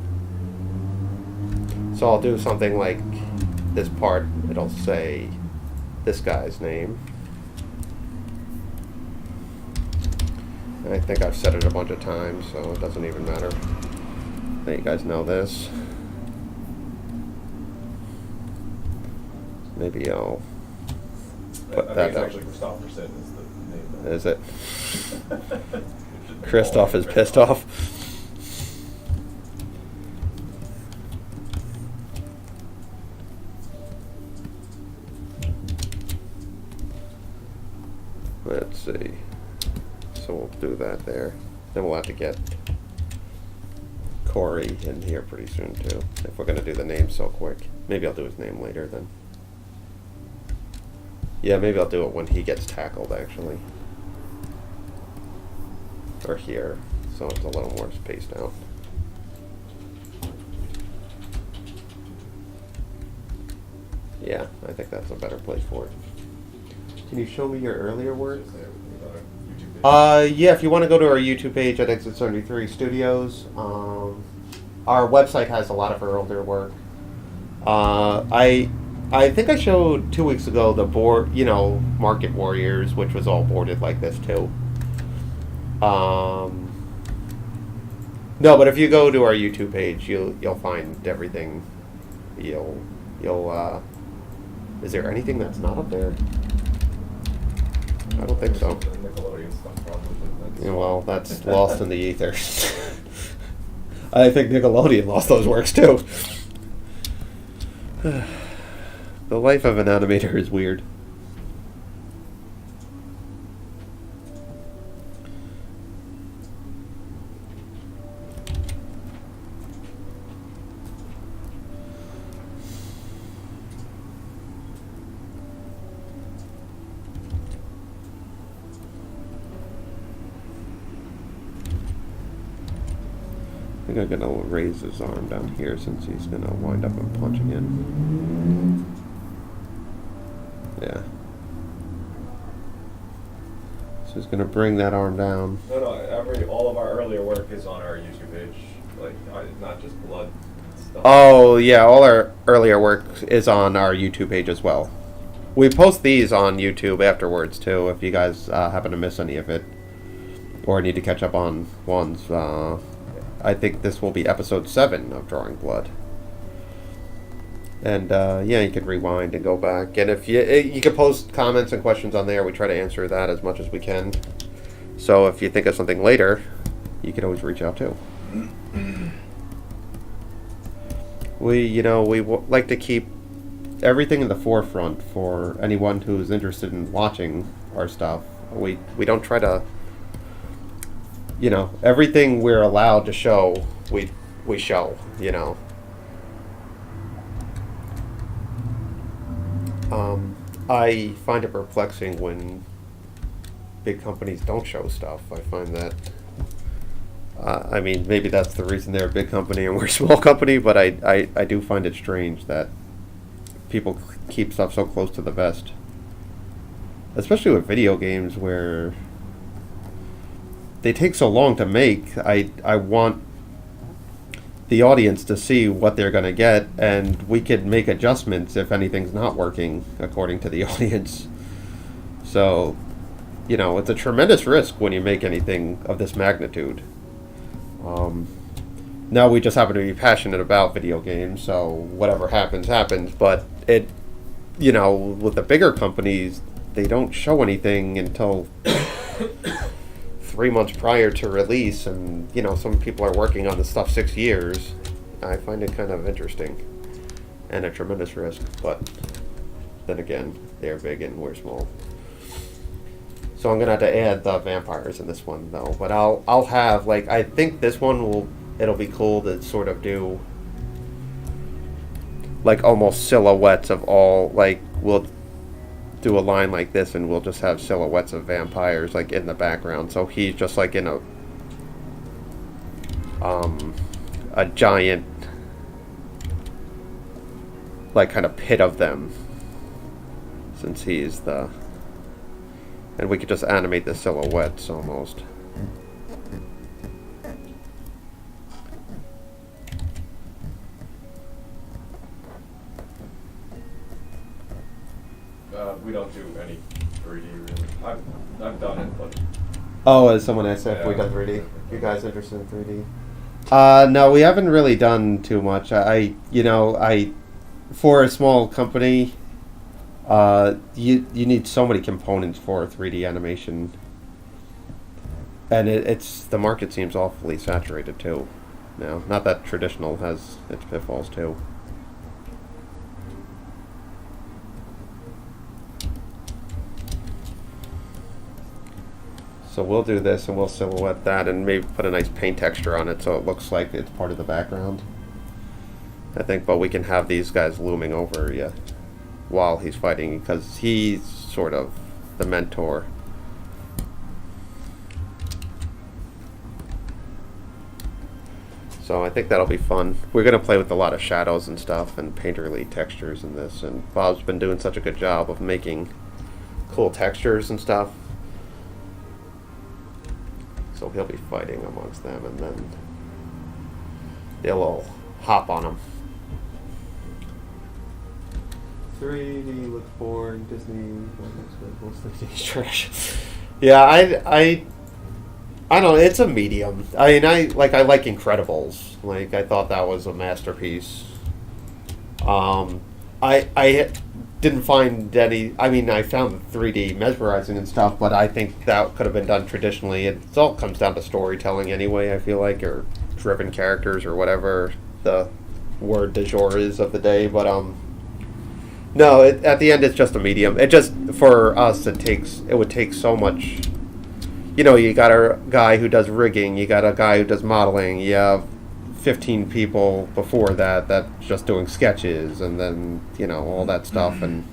So I'll do something like this part. It'll say this guy's name. And I think I've said it a bunch of times, so it doesn't even matter. Then you guys know this. Maybe I'll put that down. Actually, Christopherson is the name. Is it? Christoph is pissed off. Let's see. So we'll do that there. Then we'll have to get Corey in here pretty soon too. If we're gonna do the name so quick. Maybe I'll do his name later then. Yeah, maybe I'll do it when he gets tackled actually. Or here, so it's a little more spaced out. Yeah, I think that's a better place for it. Can you show me your earlier work? Yeah, if you want to go to our YouTube page at Exit 73 Studios, our website has a lot of our older work. I think I showed 2 weeks ago the board, you know, Market Warriors, which was all boarded like this too. No, but if you go to our YouTube page, you'll find everything. Is there anything that's not up there? I don't think so. Nickelodeon stuff probably. Yeah, well, that's lost in the ether. I think Nickelodeon lost those works too. The life of an animator is weird. I think I'm gonna raise his arm down here since he's gonna wind up and punch again. Yeah. So he's gonna bring that arm down. No, all of our earlier work is on our YouTube page. Like, not just blood. It's stuff. Oh, yeah, all our earlier work is on our YouTube page as well. We post these on YouTube afterwards, too, if you guys happen to miss any of it. Or need to catch up on ones. I think this will be episode 7 of Drawing Blood. And, yeah, you can rewind and go back. And if you can post comments and questions on there, we try to answer that as much as we can. So if you think of something later, you can always reach out, too. We like to keep everything in the forefront for anyone who's interested in watching our stuff. We don't try to, everything we're allowed to show, we show, I find it perplexing when big companies don't show stuff. I find that, maybe that's the reason they're a big company and we're a small company, but I do find it strange that people keep stuff so close to the vest. Especially with video games where they take so long to make. I want the audience to see what they're going to get, and we could make adjustments if anything's not working according to the audience. So, it's a tremendous risk when you make anything of this magnitude. Now we just happen to be passionate about video games, so whatever happens, happens. But with the bigger companies, they don't show anything until 3 months prior to release, and some people are working on the stuff 6 years. I find it kind of interesting and a tremendous risk, but then again, they're big and we're small. So I'm gonna have to add the vampires in this one though. But I'll have I think this one it'll be cool to sort of do almost silhouettes of all we'll do a line like this and we'll just have silhouettes of vampires in the background. So he's just in a giant kind of pit of them, since he's and we could just animate the silhouettes almost. We don't do any 3D really. I've done it, but Oh, as someone asked if we done 3D. You guys interested in 3D? No, we haven't really done too much. I for a small company, you need so many components for 3D animation, and the market seems awfully saturated too. Now, not that traditional has its pitfalls too. So we'll do this and we'll silhouette that and maybe put a nice paint texture on it so it looks like it's part of the background. I think, but we can have these guys looming over you while he's fighting, because he's sort of the mentor. So I think that'll be fun. We're going to play with a lot of shadows and stuff and painterly textures in this, and Bob's been doing such a good job of making cool textures and stuff. So he'll be fighting amongst them, and then they'll all hop on him. 3D looks boring. Disney looks good. Most 3D's trash. Yeah, I don't know. It's a medium. I like Incredibles. I thought that was a masterpiece. I didn't find any. I found 3D mesmerizing and stuff, but I think that could have been done traditionally. It all comes down to storytelling anyway, I feel like, or driven characters, or whatever the word du jour is of the day. But no, at the end it's just a medium. It just, for us, it would take so much. You got a guy who does rigging, you got a guy who does modeling, you have 15 people before that's just doing sketches, and then all that stuff, and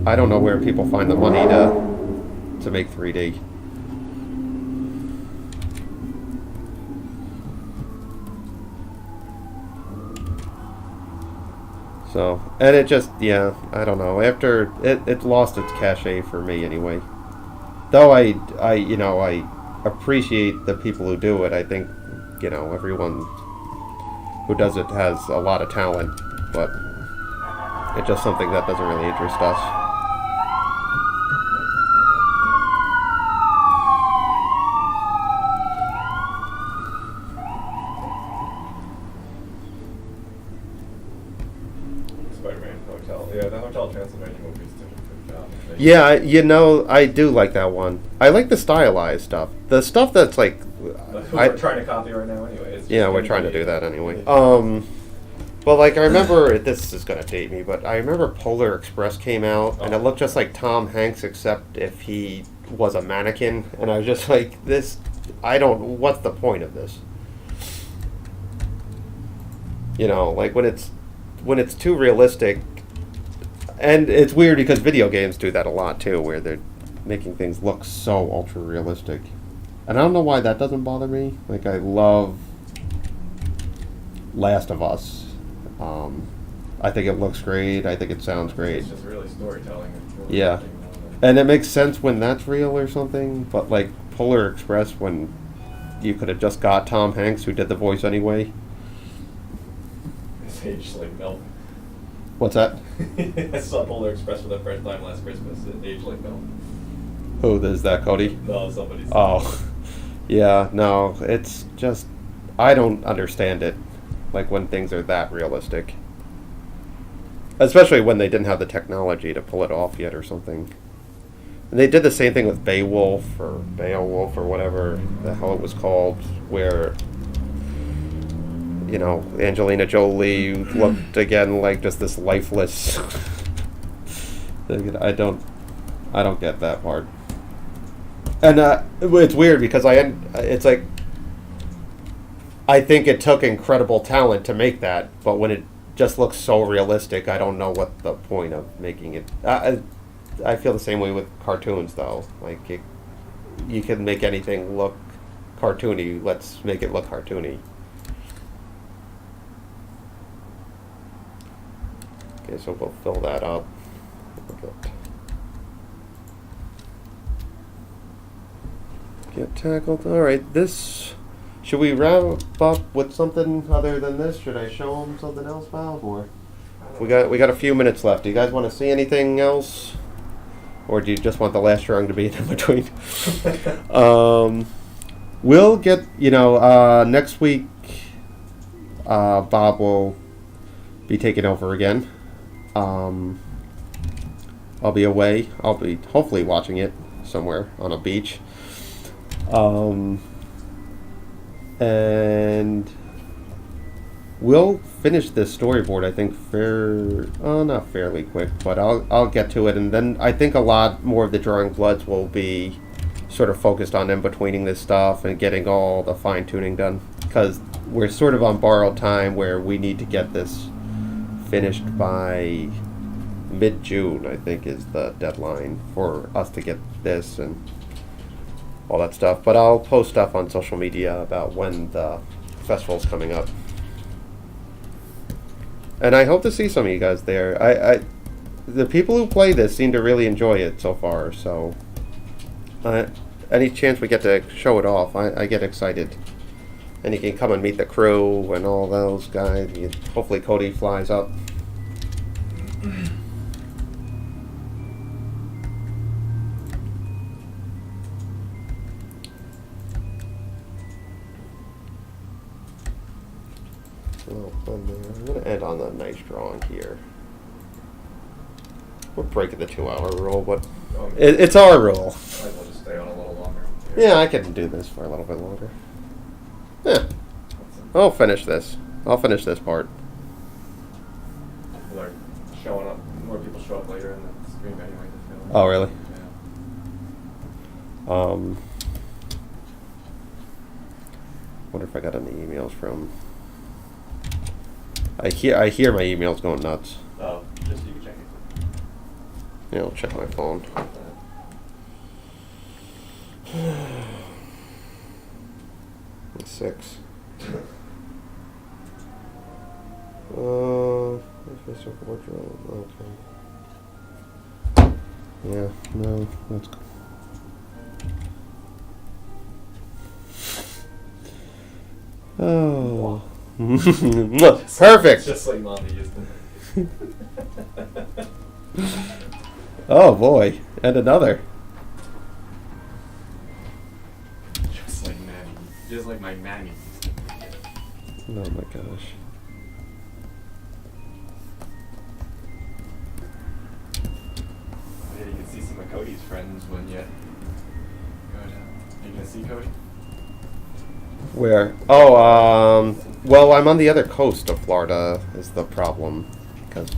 I don't know where people find the money to make 3D. So, and it just, I don't know, after it lost its cachet for me anyway. Though I appreciate the people who do it. I think everyone who does it has a lot of talent, but it's just something that doesn't really interest us. Spider-Man Hotel. Yeah, the Hotel Transylvania movies did a good job. Yeah, you know, I do like that one. I like the stylized stuff. The stuff that's like, We're trying to copy right now anyway. It's yeah, just we're gonna trying to be- do that anyway. But like I remember, this is gonna date me, but I remember Polar Express came out, and it looked just like Tom Hanks, except if he was a mannequin, and I was just like, this. I don't. What's the point of this? You know, like when it's too realistic, and it's weird because video games do that a lot too, where they're making things look so ultra realistic. And I don't know why that doesn't bother me. Like I love Last of Us. I think it looks great. I think it sounds great. It's just really storytelling. It's really Yeah. acting and all that. And it makes sense when that's real or something. But like Polar Express, when you could have just got Tom Hanks, who did the voice anyway. It's aged like milk. What's that? I saw Polar Express for the first time last Christmas. It aged like milk. Who is that, Cody? No, somebody's. Oh, yeah. No, it's just I don't understand it. Like when things are that realistic, especially when they didn't have the technology to pull it off yet or something. And they did the same thing with Beowulf or whatever the hell it was called, where you know Angelina Jolie looked again like just this lifeless. I don't get that part. And it's weird because it's like I think it took incredible talent to make that, but when it just looks so realistic, I don't know what the point of making it. I feel the same way with cartoons, though. Like you can make anything look cartoony. Let's make it look cartoony. Okay, so we'll fill that up. Get tackled. All right, this. Should we wrap up with something other than this? Should I show them something else, Bob? Or we got a few minutes left. Do you guys want to see anything else, or do you just want the last rung to be in between? We'll get next week. Bob will be taking over again. I'll be away. I'll be hopefully watching it somewhere on a beach. And we'll finish this storyboard, I think, not fairly quick, but I'll get to it. And then I think a lot more of the Drawing Bloods will be sort of focused on in-betweening this stuff and getting all the fine-tuning done. Because we're sort of on borrowed time where we need to get this finished by mid-June, I think, is the deadline for us to get this and all that stuff. But I'll post stuff on social media about when the festival's coming up. And I hope to see some of you guys there. The people who play this seem to really enjoy it so far, so any chance we get to show it off, I get excited. And you can come and meet the crew and all those guys. Hopefully Cody flies up. I'm going to end on a nice drawing here. We're breaking the 2-hour rule, but it's our rule. Might as well just stay on a little longer. Yeah, I can do this for a little bit longer. Yeah. I'll finish this. I'll finish this part. People are showing up. More people show up later in the stream anyway. Oh, really? Yeah. Wonder if I got any emails from... I hear my emails going nuts. Oh, just so you can check it. Yeah, I'll check my phone. 6. Okay. Yeah, no, that's cool. Oh. Perfect. Just like mommy used to. Oh boy, and another. Just like my mammy used to. Oh my gosh. Yeah, you can see some of Cody's friends when you go down. Are you gonna see Cody? Where? Oh, well, I'm on the other coast of Florida is the problem, because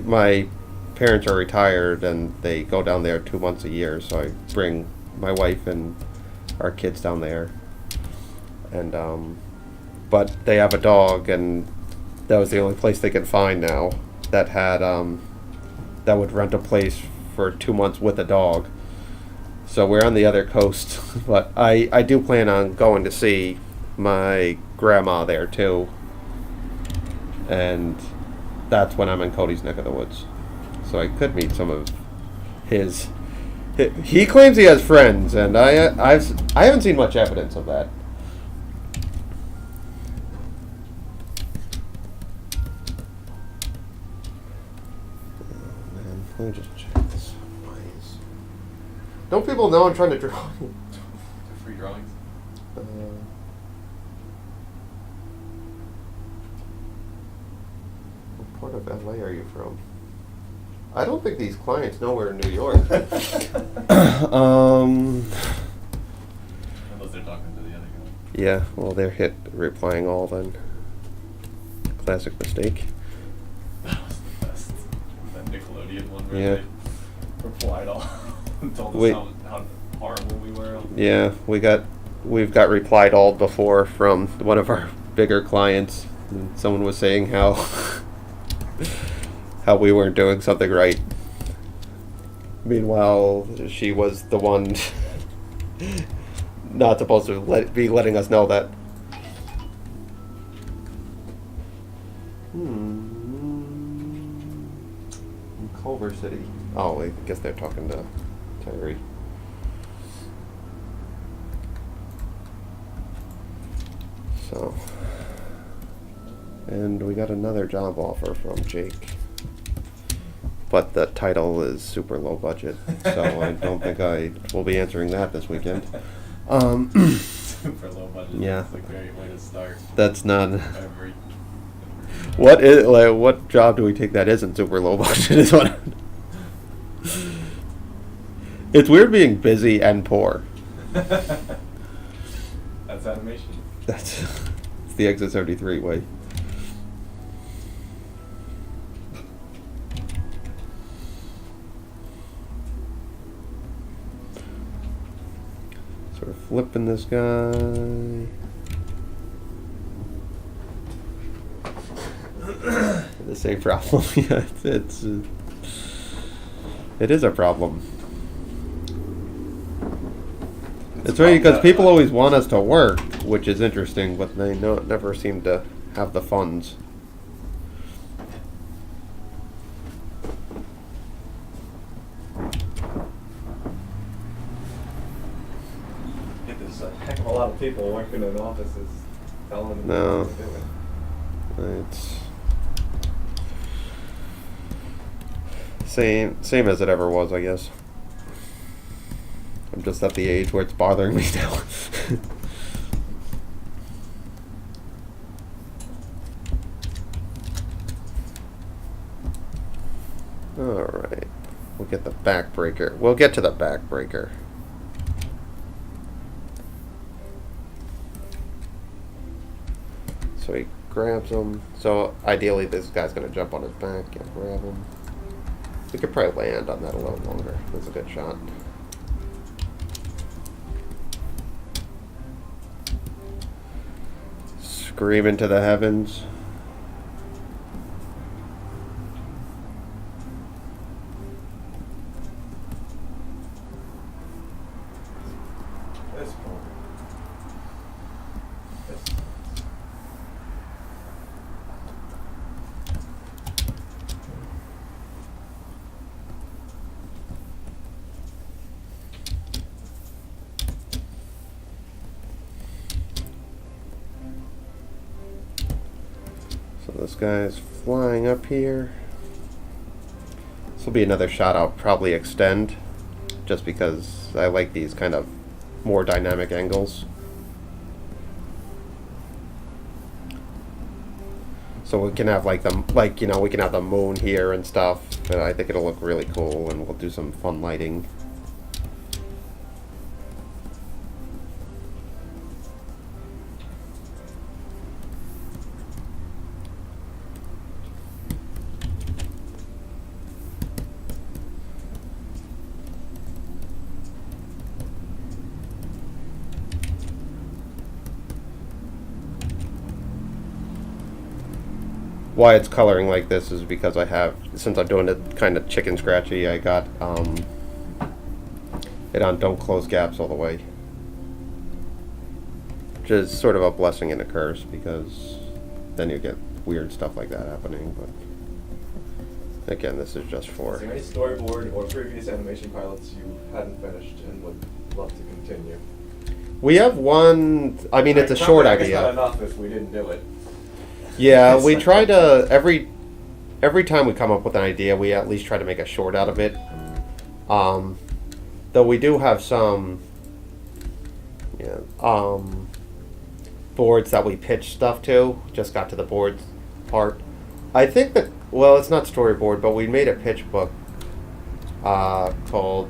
my parents are retired and they go down there 2 months a year, so I bring my wife and our kids down there, and but they have a dog, and that was the only place they could find now that had that would rent a place for 2 months with a dog. So we're on the other coast, but I do plan on going to see my grandma there too, and that's when I'm in Cody's neck of the woods. So I could meet some of his. He claims he has friends, and I haven't seen much evidence of that. Oh man, let me just check this. Don't people know I'm trying to draw? Free drawings. What part of LA are you from? I don't think these clients know we're in New York. Unless they're talking to the other guy. Yeah, well, they're hit replying all then. Classic mistake. That was the best. That Nickelodeon one where Yeah. they replied all and told us Wait. how horrible we were. Yeah, we've got replied all before from one of our bigger clients. And someone was saying how how we weren't doing something right. Meanwhile, she was the one not supposed to be letting us know that. In Culver City. Oh, I guess they're talking to Terry. So, and we got another job offer from Jake, but the title is super low budget, so I don't think I will be answering that this weekend. Super low budget. Yeah. That's a great way to start. That's not. Every What job do we take that isn't super low budget? Is what. It's weird being busy and poor. That's animation. That's it's the Exit 73 way. Sort of flipping this guy. The same problem. Yeah, it is a problem. It's funny because people always want us to work, which is interesting, but they never seem to have the funds. There's a heck of a lot of people working in offices telling them No. what they're doing. It's same as it ever was, I guess. I'm just at the age where it's bothering me now. Alright. We'll get the backbreaker. We'll get to the backbreaker. So he grabs him. So ideally this guy's going to jump on his back and grab him. We could probably land on that a little longer. That's a good shot. Scream into the heavens. This one. This. this guy's flying up here. This will be another shot I'll probably extend, just because I like these kind of more dynamic angles. So we can have we can have the moon here and stuff. And I think it'll look really cool, and we'll do some fun lighting. Why it's coloring like this is because I have, since I'm doing it kind of chicken scratchy, I got it on don't close gaps all the way. Which is sort of a blessing and a curse, because then you get weird stuff like that happening. But again, this is just for... Is there any storyboard or previous animation pilots you hadn't finished and would love to continue? We have one, I mean, it's a short I guess idea. not enough if we didn't do it. Yeah, we try to, every time we come up with an idea, we at least try to make a short out of it. Though we do have some boards that we pitch stuff to. Just got to the boards part. I think that, well, it's not storyboard, but we made a pitch book called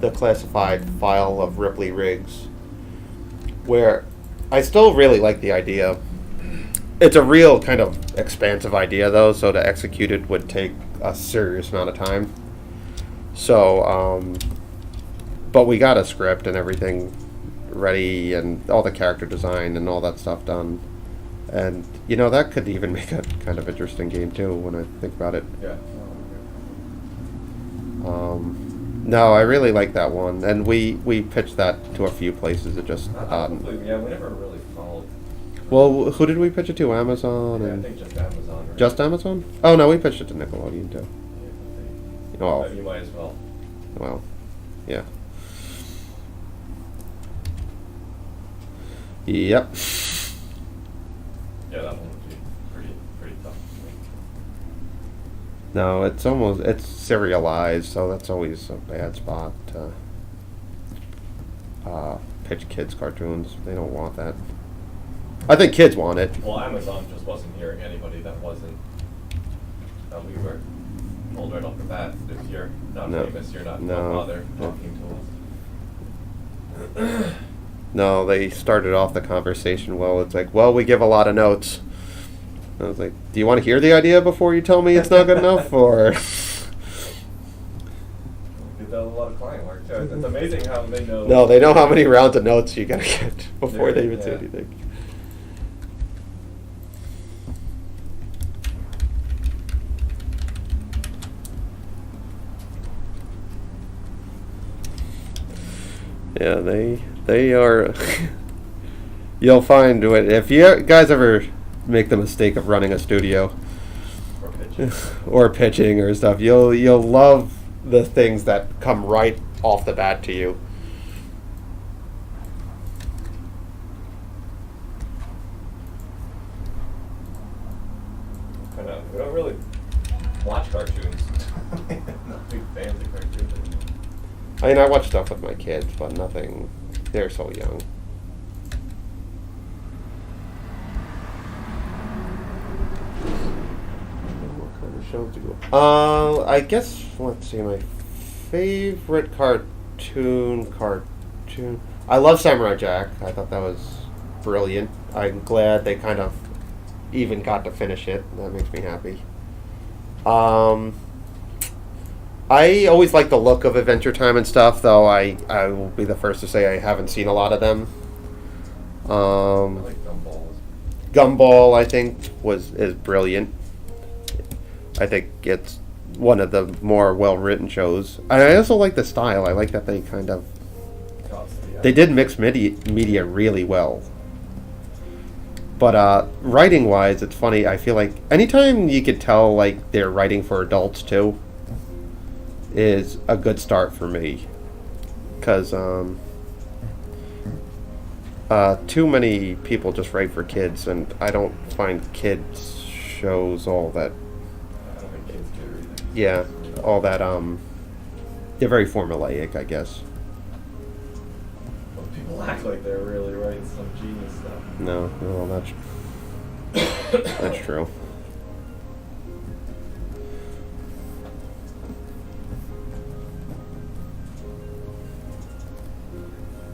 The Classified File of Ripley Riggs, where I still really like the idea. It's a real kind of expansive idea, though, so to execute it would take a serious amount of time. So, but we got a script and everything ready, and all the character design and all that stuff done. And, you know, that could even make a kind of interesting game, too, when I think about it. Yeah. No, I really like that one. And we pitched that to a few places. It just... Yeah, we never really followed. Well, who did we pitch it to? Amazon? Yeah, I And think just Amazon. Right? just Amazon? Oh, no, we pitched it to Nickelodeon, too. Yeah, Well, you might as well. well, yeah. Yep. Yeah, that one would be pretty tough. No, it's serialized, so that's always a bad spot to pitch kids cartoons. They don't want that. I think kids want it. Well, Amazon just wasn't hearing anybody that wasn't, that we were told right off the bat, if you're not famous, you're not, No. don't bother talking to us. No, they started off the conversation well. It's like, well, we give a lot of notes. I was like, do you want to hear the idea before you tell me it's not good enough, or? You've done a lot of client work too. It's amazing how they know. No, they know how many rounds of notes you gotta get before they even say Yeah. anything. Yeah, they are. You'll find if you guys ever make the mistake of running a studio Or pitching. or pitching or stuff, you'll love the things that come right off the bat to you. We don't really watch cartoons. Not big fans of cartoons anymore. I mean, I watch stuff with my kids, but nothing. They're so young. What kind of shows do you? I guess let's see. My favorite cartoon. I love Samurai Jack. I thought that was brilliant. I'm glad they kind of even got to finish it. That makes me happy. I always like the look of Adventure Time and stuff, though I will be the first to say I haven't seen a lot of them. I like Gumballs. Gumball, I think, is brilliant. I think it's one of the more well-written shows. I also like the style. I like that they kind of... They did mix media really well. But writing-wise, it's funny. I feel like anytime you could tell like they're writing for adults, too, is a good start for me, because too many people just write for kids, and I don't find kids shows all that. I don't think kids care either. Yeah, all that. They're very formulaic, I guess. Well, people act like they're really writing some genius stuff. No, that's true.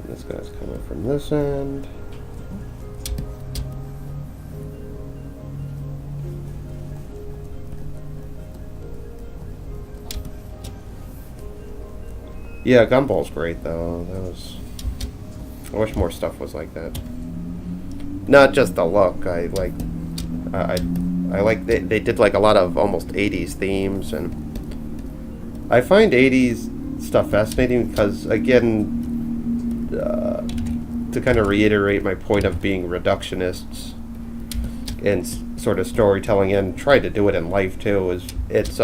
This guy's coming from this end. Yeah, Gumball's great though. I wish more stuff was like that. Not just the look. I like they did like a lot of almost 80s themes, and I find 80s stuff fascinating because, again, to kind of reiterate my point of being reductionists and sort of storytelling, and try to do it in life too, is it's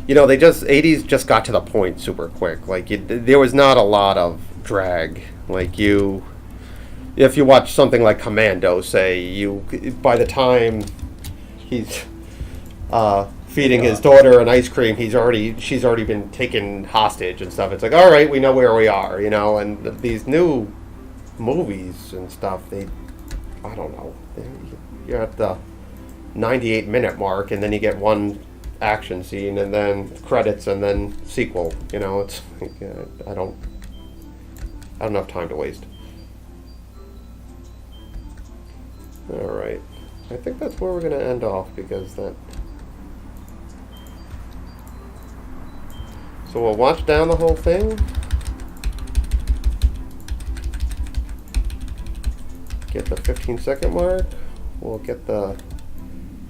they 80s just got to the point super quick. Like, there was not a lot of drag. Like, if you watch something like Commando, say, by the time he's feeding his daughter an ice cream, she's already been taken hostage and stuff. It's like, all right, we know where we are, and these new movies and stuff, I don't know. You're at the 98-minute mark, and then you get one action scene, and then credits, and then sequel. It's like, I don't have time to waste. All right, I think that's where we're gonna end off, because that. So we'll watch down the whole thing. Get the 15-second mark. We'll get the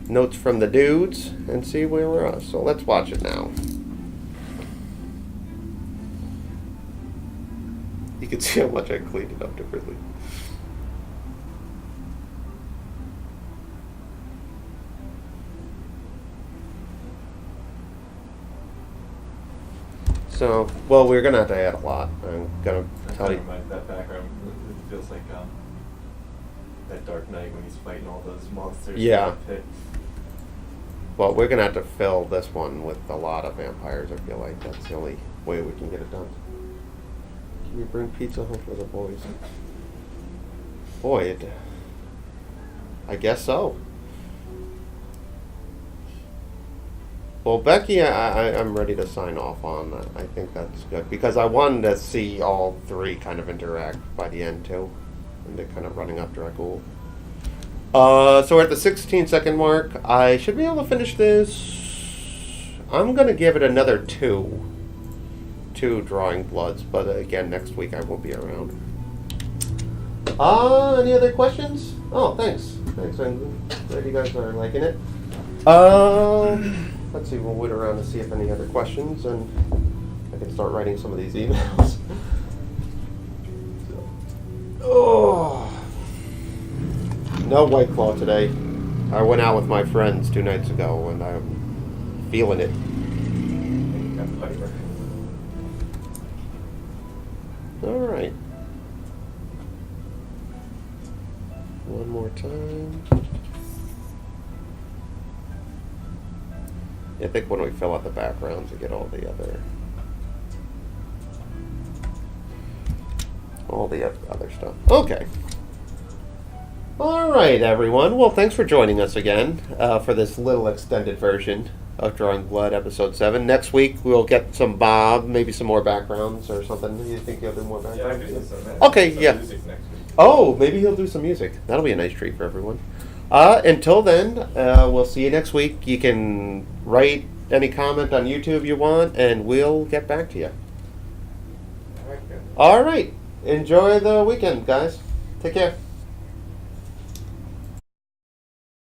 notes from the dudes and see where we're at. So let's watch it now. You can see how much I cleaned it up differently. So, well, we're gonna have to add a lot. I'm gonna tell you. That background, it feels like that Dark Knight when he's fighting all those monsters. Yeah. In the pit. Well, we're gonna have to fill this one with a lot of vampires. I feel like that's the only way we can get it done. Can you bring pizza home for the boys? Boy, I guess so. Well, Becky, I'm ready to sign off on that. I think that's good, because I wanted to see all three kind of interact by the end too, and they're kind of running up Dracul. So we're at the 16-second mark. I should be able to finish this. I'm gonna give it another two drawing bloods, but again, next week I won't be around. Any other questions? Oh, thanks. I'm glad you guys are liking it. Let's see, we'll wait around to see if any other questions, and I can start writing some of these emails. Oh, no White Claw today. I went out with my friends 2 nights ago, and I'm feeling it. All right. One more time. I think when we fill out the backgrounds, we get all the other stuff. Okay. All right, everyone. Well, thanks for joining us again for this little extended version of Drawing Blood, Episode 7. Next week, we'll get some Bob, maybe some more backgrounds or something. You think you'll do more backgrounds? Yeah, I do some. Okay, yeah. Music next week. Oh, maybe he'll do some music. That'll be a nice treat for everyone. Until then, we'll see you next week. You can write any comment on YouTube you want, and we'll get back to you. All right, good. All right. Enjoy the weekend, guys. Take care.